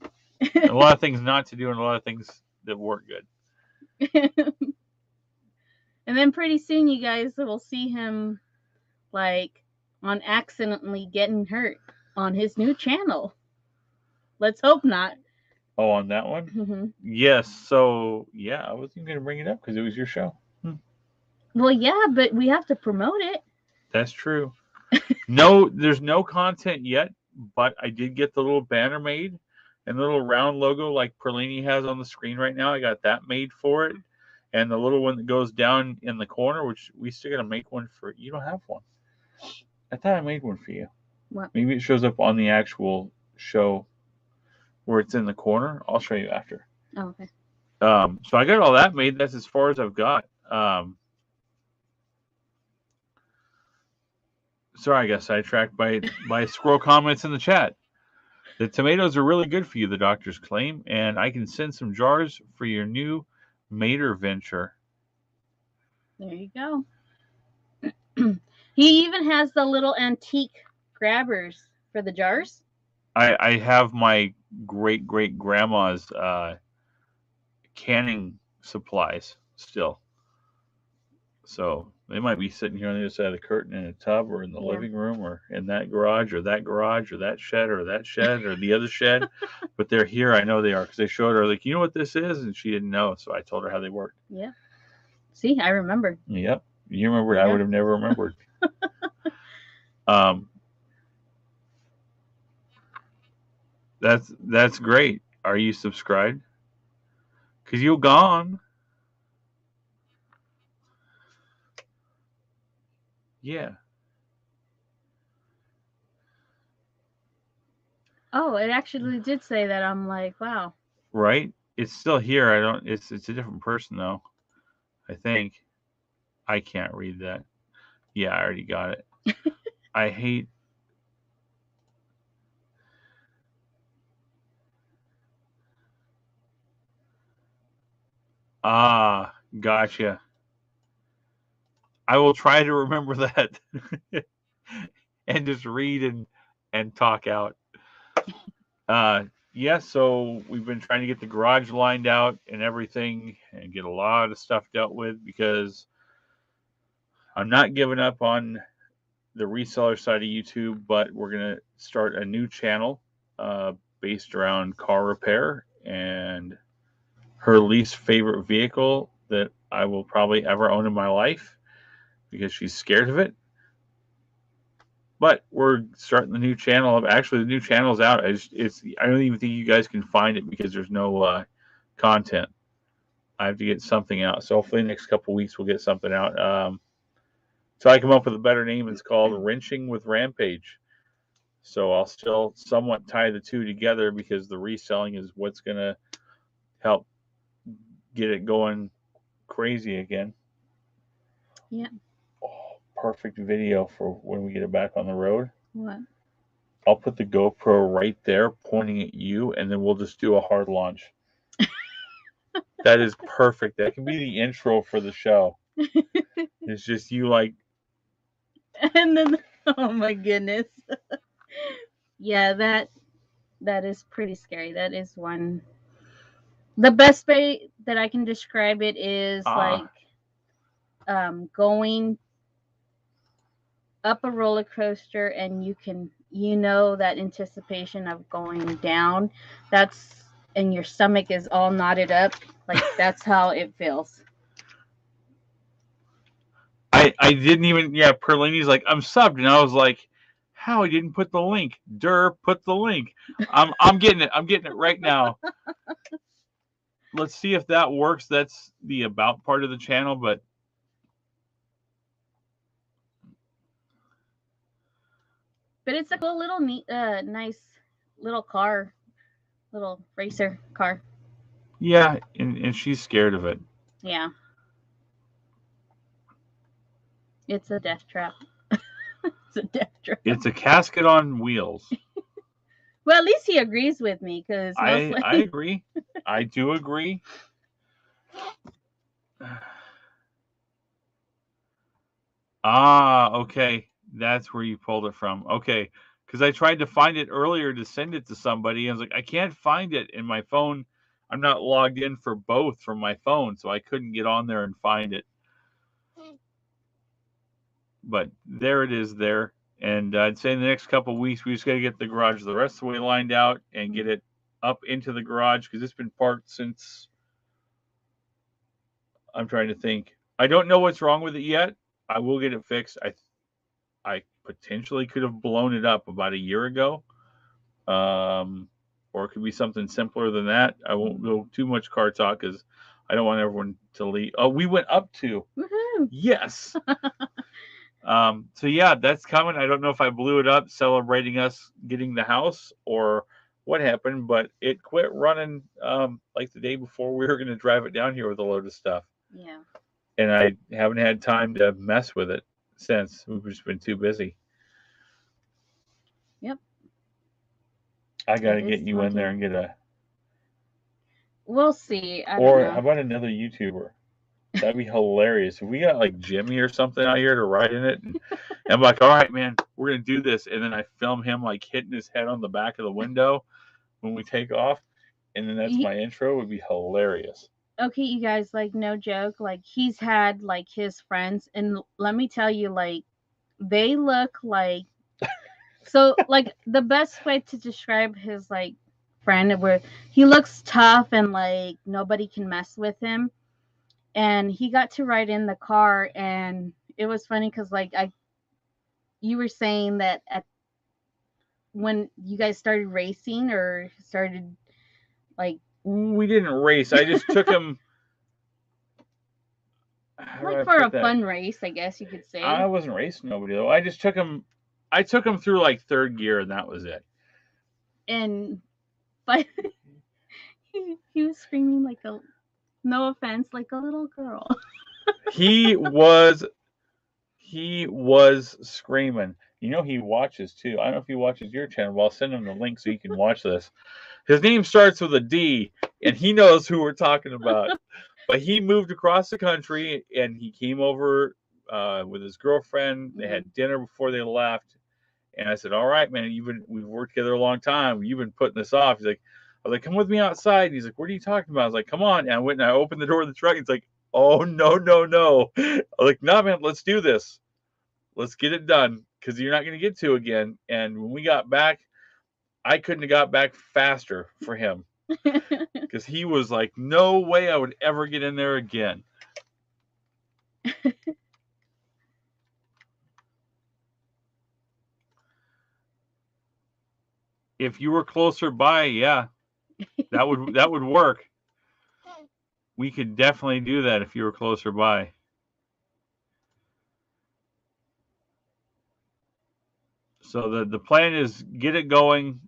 A lot of things not to do and a lot of things that work good. And then pretty soon you guys will see him like on accidentally getting hurt on his new channel. Let's hope not. Oh, on that one? Mm-hmm. Yes. So, yeah, I wasn't going to bring it up because it was your show. Well, yeah, but we have to promote it. That's true. No, there's no content yet, but I did get the little banner made and the little round logo like Perlini has on the screen right now. I got that made for it. And the little one that goes down in the corner, which we still got to make one for. You don't have one. I thought I made one for you. What? Maybe it shows up on the actual show where it's in the corner. I'll show you after. Oh, okay. So I got all that made. That's as far as I've got. Sorry, I got sidetracked by squirrel comments in the chat. The tomatoes are really good for you, the doctors claim, and I can send some jars for your new Mater venture. There you go. He even has the little antique grabbers for the jars. I have my great grandma's canning supplies still. So they might be sitting here on the other side of the curtain in a tub or in the living room or in that garage or that shed or the other shed. But they're here. I know they are because they showed her like, you know what this is? And she didn't know. So I told her how they worked. Yeah. See, I remember. Yep. You remembered. Yeah. I would have never remembered. Um, that's great. Are you subscribed? Cause you're gone. Yeah. Oh, it actually did say that. I'm like, wow. Right. It's still here. I don't. It's a different person though. I think. I can't read that. Yeah, I already got it. I hate. Ah, gotcha. I will try to remember that and just read and talk out. Uh, yeah, so we've been trying to get the garage lined out and everything and get a lot of stuff dealt with because I'm not giving up on the reseller side of YouTube, but we're going to start a new channel based around car repair and her least favorite vehicle that I will probably ever own in my life because she's scared of it. But we're starting the new channel. Actually, the new channel's out. I don't even think you guys can find it because there's no content. I have to get something out. So hopefully, the next couple weeks we'll get something out. So I come up with a better name. It's called Wrenching with Rampage. So I'll still somewhat tie the two together because the reselling is what's going to help get it going crazy again. Yeah. Oh, perfect video for when we get it back on the road. What? I'll put the GoPro right there pointing at you, and then we'll just do a hard launch. That is perfect. That can be the intro for the show. It's just you like. And then, oh my goodness. Yeah, that is pretty scary. That is one. The best way that I can describe it is like going up a roller coaster and that anticipation of going down. And your stomach is all knotted up. Like that's how it feels. I didn't even. Yeah, Perlini's like, I'm subbed, and I was like, how I didn't put the link? Put the link. I'm getting it. I'm getting it right now. Let's see if that works. That's the about part of the channel, but it's a cool little neat, nice little car, little racer car. yeah, and she's scared of it. Yeah, it's a death trap. It's a death trap. It's a casket on wheels. Well, at least he agrees with me because I agree. I do agree. Ah, okay. That's where you pulled it from. Okay. Because I tried to find it earlier to send it to somebody. I was like, I can't find it in my phone. I'm not logged in for both from my phone, so I couldn't get on there and find it. But there it is there. And I'd say in the next couple of weeks, we just got to get the garage the rest of the way lined out and get it up into the garage because it's been parked since. I'm trying to think. I don't know what's wrong with it yet. I will get it fixed. I potentially could have blown it up about a year ago. Or it could be something simpler than that. I won't go too much car talk because I don't want everyone to leave. Oh, we went up to. Woohoo. Yes. So yeah, that's coming. I don't know if I blew it up celebrating us getting the house or what happened, but it quit running like the day before we were going to drive it down here with a load of stuff. Yeah. And I haven't had time to mess with it since. We've just been too busy. Yep. I got to get you in there and get a. We'll see. Or how about another YouTuber? That'd be hilarious. If we got like Jimmy or something out here to ride in it, and I'm like, all right, man, we're gonna do this, and then I film him like hitting his head on the back of the window when we take off, and then that's my intro. It would be hilarious. Okay, you guys, like no joke, like he's had like his friends, and let me tell you, like they look like so like the best way to describe his like friend where he looks tough and like nobody can mess with him. And he got to ride in the car, and it was funny because like you were saying that when you guys started racing or started like We didn't race. I just took him. like for a fun race, I guess you could say. I wasn't racing nobody though. I just took him. I took him through like third gear, and that was it. But he was screaming like no offense, like a little girl. He was screaming. You know he watches too. I don't know if he watches your channel, but I'll send him the link so he can watch this. His name starts with a D, and he knows who we're talking about. But he moved across the country, and he came over with his girlfriend. They had dinner before they left, and I said, "All right, man, we've worked together a long time. You've been putting this off." He's like, "I was like, come with me outside." And he's like, "What are you talking about?" I was like, "Come on!" And I went and I opened the door of the truck. He's like, "Oh no, no, no!" I was like, "No, man, let's do this. Let's get it done because you're not going to get to again." And when we got back, I couldn't have got back faster for him because he was like, "No way I would ever get in there again." If you were closer by, yeah, that would work. We could definitely do that if you were closer by. So the plan is get it going.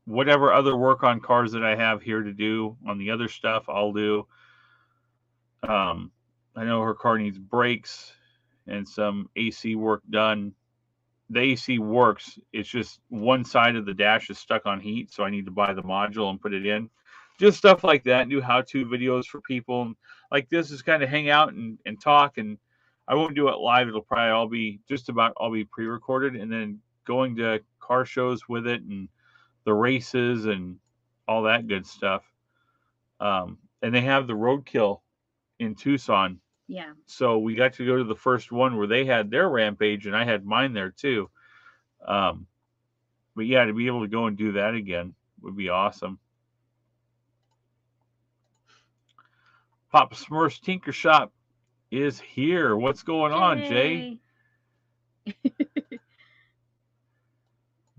Whatever other work on cars that I have here to do on the other stuff, I'll do. I know her car needs brakes and some AC work done. The AC works. It's just one side of the dash is stuck on heat, so I need to buy the module and put it in. Just stuff like that. Do how-to videos for people. Like this is kind of hang out and talk, and I won't do it live. It'll probably all be pre-recorded, and then going to car shows with it and the races and all that good stuff. And they have the Roadkill in Tucson. Yeah. So we got to go to the first one where they had their Rampage, and I had mine there too. But yeah, to be able to go and do that again would be awesome. Papa Smurf's Tinker Shop is here. What's going on, Jay?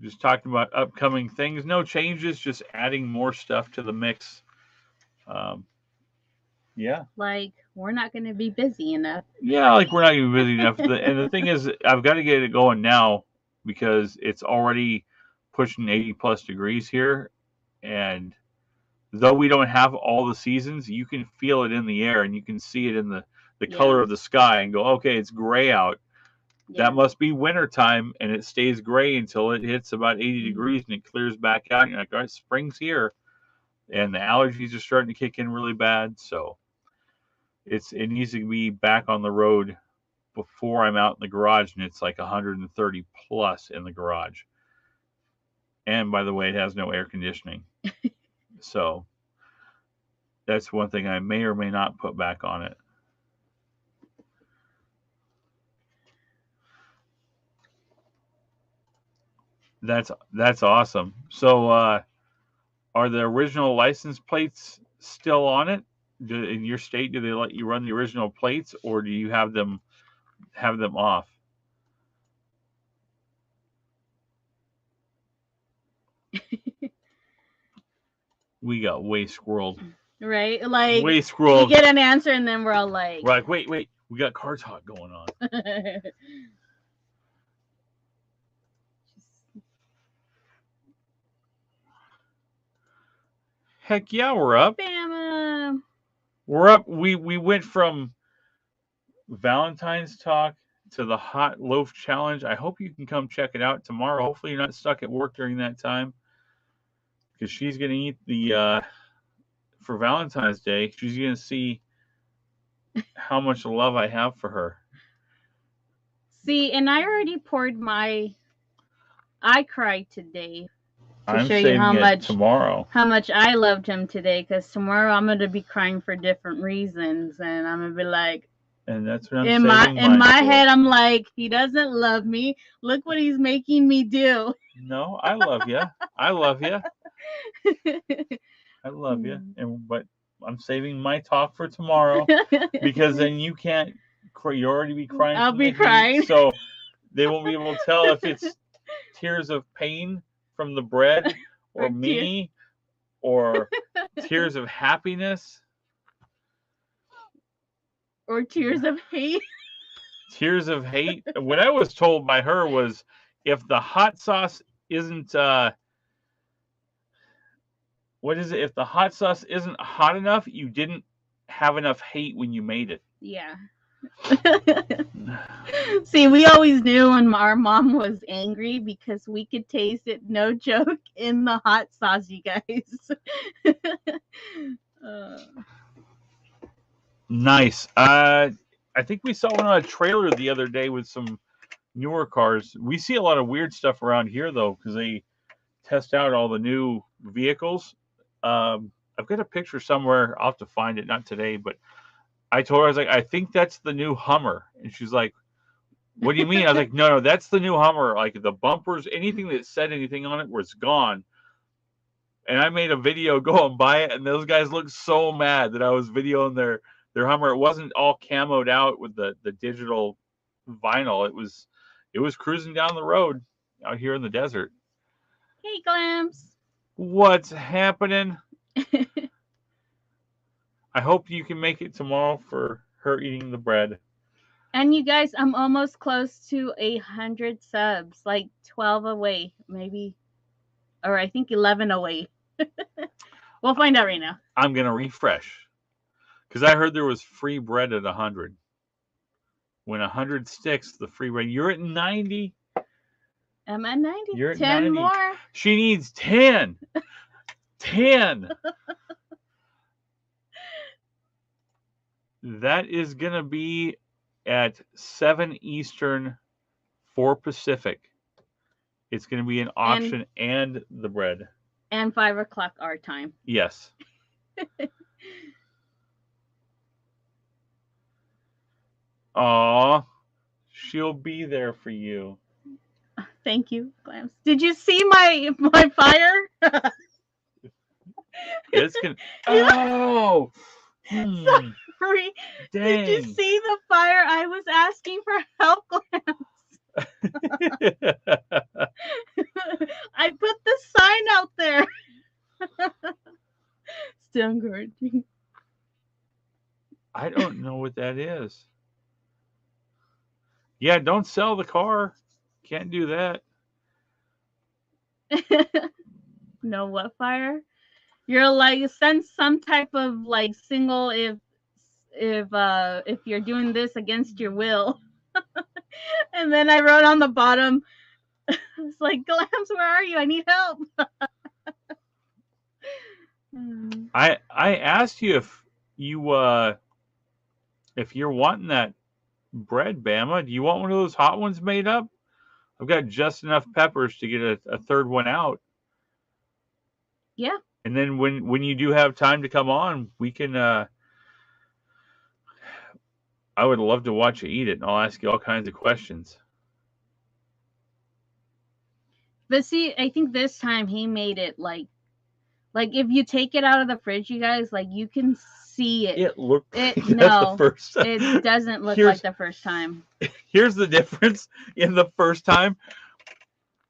Just talking about upcoming things. No changes, just adding more stuff to the mix. Yeah. Like, we're not going to be busy enough. Yeah, like we're not going to be busy enough. And the thing is, I've got to get it going now because it's already pushing 80 plus degrees here. And though we don't have all the seasons, you can feel it in the air and you can see it in the color of the sky and go, okay, it's gray out. Yeah. That must be winter time, and it stays gray until it hits about 80 degrees and it clears back out. And you're like, all right, spring's here. And the allergies are starting to kick in really bad. So it needs to be back on the road before I'm out in the garage, and it's like 130 plus in the garage. And by the way, it has no air conditioning. So that's one thing I may or may not put back on it. That's awesome. So are the original license plates still on it? In your state, do they let you run the original plates, or do you have them off? We got way squirreled. Right? Like, way squirreled. We get an answer and then we're all like... We're like, wait, we got car talk going on. Heck yeah, we're up. Bama. We're up. We went from Valentine's talk to the hot loaf challenge. I hope you can come check it out tomorrow. Hopefully you're not stuck at work during that time, because she's going to eat the for Valentine's Day. She's going to see how much love I have for her. See, and I already poured I cried today to show you how much I loved him today, because tomorrow I'm going to be crying for different reasons, and I'm going to be like, and that's what I'm in my head, I'm like, he doesn't love me. Look what he's making me do. No, I love you. I love you. I love you. But I'm saving my talk for tomorrow, because then you can't. You'll already be crying. I'll be crying. So They won't be able to tell if it's tears of pain from the bread or me or tears of happiness. Or tears of hate. Tears of hate. What I was told by her was if the hot sauce isn't what is it? If the hot sauce isn't hot enough, you didn't have enough hate when you made it. Yeah. See, we always knew when our mom was angry because we could taste it, no joke, in the hot sauce, you guys. Nice. I think we saw one on a trailer the other day with some newer cars. We see a lot of weird stuff around here, though, because they test out all the new vehicles. I've got a picture somewhere. I'll have to find it. Not today, but I told her, I was like, I think that's the new Hummer. And she's like, what do you mean? I was like, no, that's the new Hummer. Like the bumpers, anything that said anything on it was gone. And I made a video, go and buy it. And those guys looked so mad that I was videoing their Hummer. It wasn't all camoed out with the digital vinyl. It was cruising down the road out here in the desert. Hey, Glams. What's happening? I hope you can make it tomorrow for her eating the bread. And you guys, I'm almost close to 100 subs, like 12 away, maybe, or I think 11 away. We'll find out right now. I'm gonna refresh because I heard there was free bread at 100. When 100 sticks, the free bread. You're at 90. I'm at 90. You're at 10 90. more. She needs 10. 10. That is going to be at 7 Eastern, 4 Pacific. It's going to be an auction and the bread. And 5 o'clock our time. Yes. Aw, she'll be there for you. Thank you, Glams. Did you see my fire? It's gonna. Oh. Sorry. Dang. Did you see the fire? I was asking for help, Glams. I put the sign out there. Still encouraging. I don't know what that is. Yeah, don't sell the car. Can't do that. No, what fire? You're like send some type of like single if you're doing this against your will. And then I wrote on the bottom, it's like, Glams, where are you? I need help. I asked you if you're wanting that bread, Bama. Do you want one of those hot ones made up? I've got just enough peppers to get a third one out. Yeah. And then when you do have time to come on, we can I would love to watch you eat it, and I'll ask you all kinds of questions. But see, I think this time he made it like if you take it out of the fridge, you guys, like you can see it. It looked like no, the first time. It doesn't look like the first time. Here's the difference in the first time.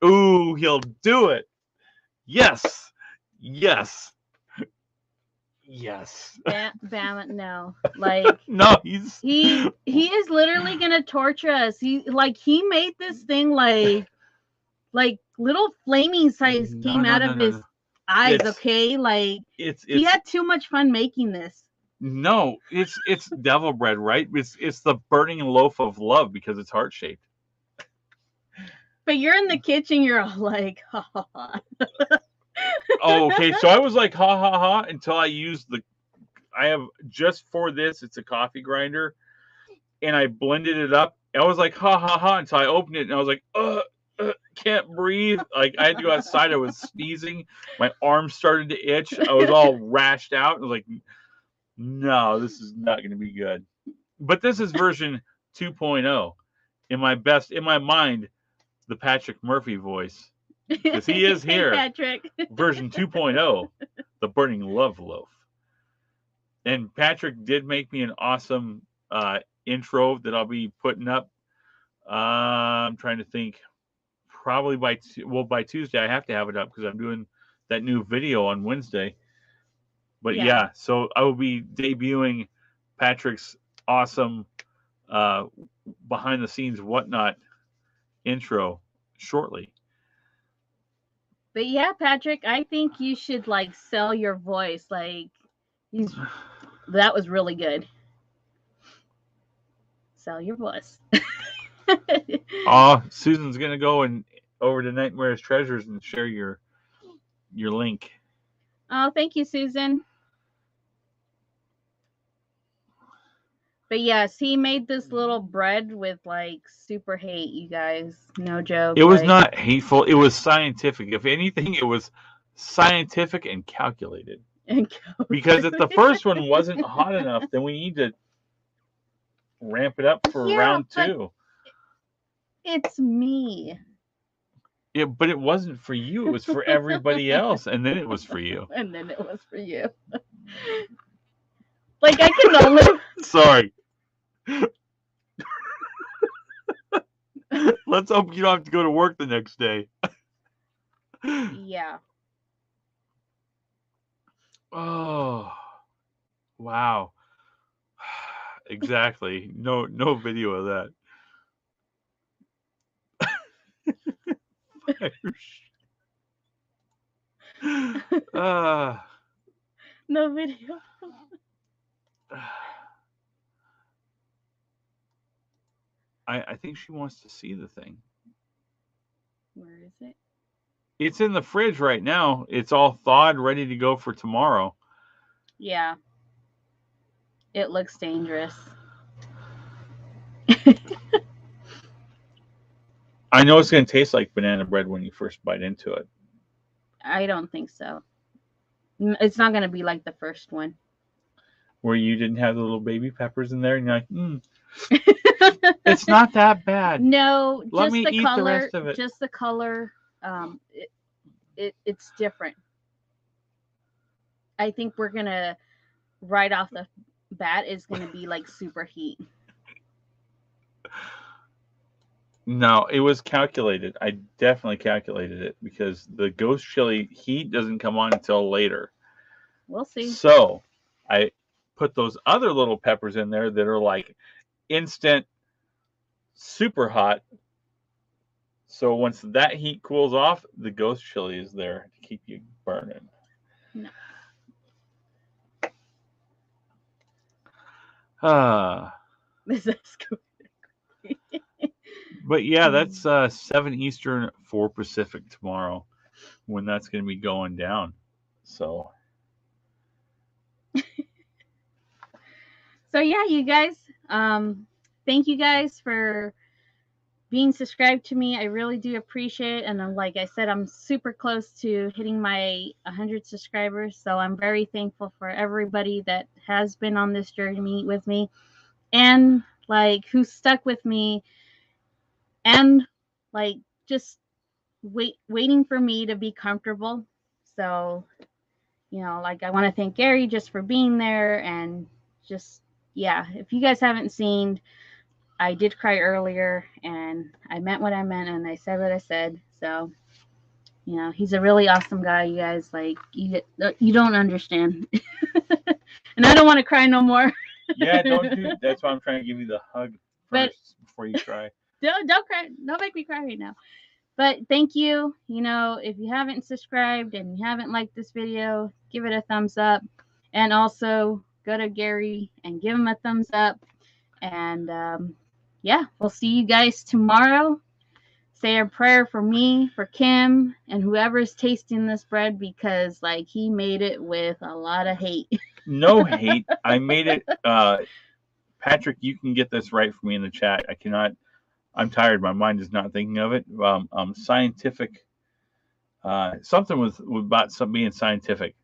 Ooh, he'll do it. Yes. Yes. Yes. Bam, no. Like no, he is literally gonna torture us. He made this thing like little flaming size came out of his eyes. Okay, like he had too much fun making this. No, it's devil bread, right? It's the burning loaf of love because it's heart shaped. But you're in the kitchen, you're all like, ha ha ha. Oh, okay. So I was like, ha ha ha, until I used I have just for this, it's a coffee grinder, and I blended it up. I was like, ha ha ha, until I opened it, and I was like, can't breathe. Like I had to go outside. I was sneezing. My arms started to itch. I was all rashed out. I was like, no, this is not going to be good. But this is version 2.0. In my mind, the Patrick Murphy voice. Because he is here. Hey, Patrick. Version 2.0, the Burning Love Loaf. And Patrick did make me an awesome intro that I'll be putting up I'm trying to think. Probably by Tuesday I have to have it up because I'm doing that new video on Wednesday. But yeah, so I will be debuting Patrick's awesome behind the scenes whatnot intro shortly. But yeah, Patrick, I think you should like sell your voice. Like that was really good. Sell your voice. Susan's gonna go and over to Nightmare's Treasures and share your link. Oh, thank you, Susan. But yes, he made this little bread with like super hate, you guys. No joke. It was not hateful. It was scientific. If anything, it was scientific and calculated. Because if the first one wasn't hot enough, then we need to ramp it up for round 2. It's me. Yeah, but it wasn't for you. It was for everybody else, and then it was for you. And then it was for you. Like I can only. Sorry. Let's hope you don't have to go to work the next day. Yeah. Oh. Wow. Exactly. No video of that. No video. I think she wants to see the thing. Where is it? It's in the fridge right now. It's all thawed, ready to go for tomorrow. Yeah. It looks dangerous. I know it's going to taste like banana bread when you first bite into it. I don't think so. It's not going to be like the first one. Where you didn't have the little baby peppers in there and you're like, it's not that bad. No, Let just me the eat color. The rest of it. Just the color. It's different. I think we're going to, right off the bat, is going to be like super heat. No, it was calculated. I definitely calculated it because the ghost chili heat doesn't come on until later. We'll see. So I put those other little peppers in there that are like instant super hot. So once that heat cools off, the ghost chili is there to keep you burning. No. This is good. But yeah, that's 7 Eastern, 4 Pacific tomorrow when that's going to be going down. So. So yeah, you guys, thank you guys for being subscribed to me. I really do appreciate it. And like I said, I'm super close to hitting my 100 subscribers. So I'm very thankful for everybody that has been on this journey with me and like who stuck with me and like just waiting for me to be comfortable. So, you know, like I want to thank Gary just for being there and just, yeah, if you guys haven't seen, I did cry earlier and I meant what I meant and I said what I said. So, you know, he's a really awesome guy, you guys. Like, you don't understand. And I don't want to cry no more. Yeah, don't do. That's why I'm trying to give you the hug first before you cry. Don't cry. Don't make me cry right now. But thank you. You know, if you haven't subscribed and you haven't liked this video, give it a thumbs up. And also go to Gary and give him a thumbs up. And yeah, we'll see you guys tomorrow. Say a prayer for me, for Kim, and whoever's tasting this bread because like he made it with a lot of hate. No hate. I made it. Patrick, you can get this right for me in the chat. I cannot. I'm tired. My mind is not thinking of it. Scientific. Something with about some being scientific.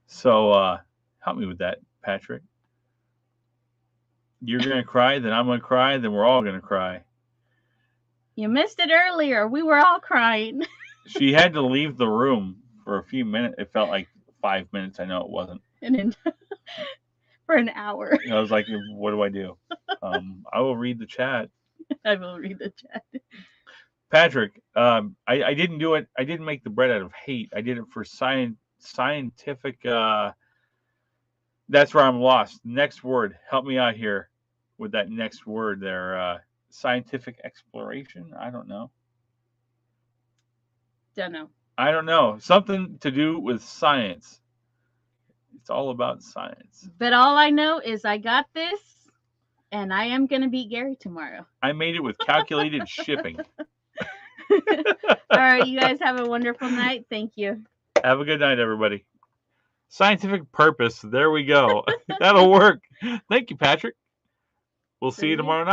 So help me with that, Patrick. You're gonna cry, then I'm gonna cry, then we're all gonna cry. You missed it earlier. We were all crying. She had to leave the room for a few minutes. It felt like 5 minutes. I know it wasn't. And then for an hour. I was like, what do I do? I will read the chat. I will read the chat. Patrick, I didn't do it. I didn't make the bread out of hate. I did it for scientific. That's where I'm lost. Next word. Help me out here with that next word there. Scientific exploration. I don't know. Don't know. I don't know. Something to do with science. It's all about science. But all I know is I got this, and I am going to beat Gary tomorrow. I made it with calculated shipping. All right, you guys have a wonderful night. Thank you. Have a good night, everybody. Scientific purpose. There we go. That'll work. Thank you, Patrick. We'll see you tomorrow night.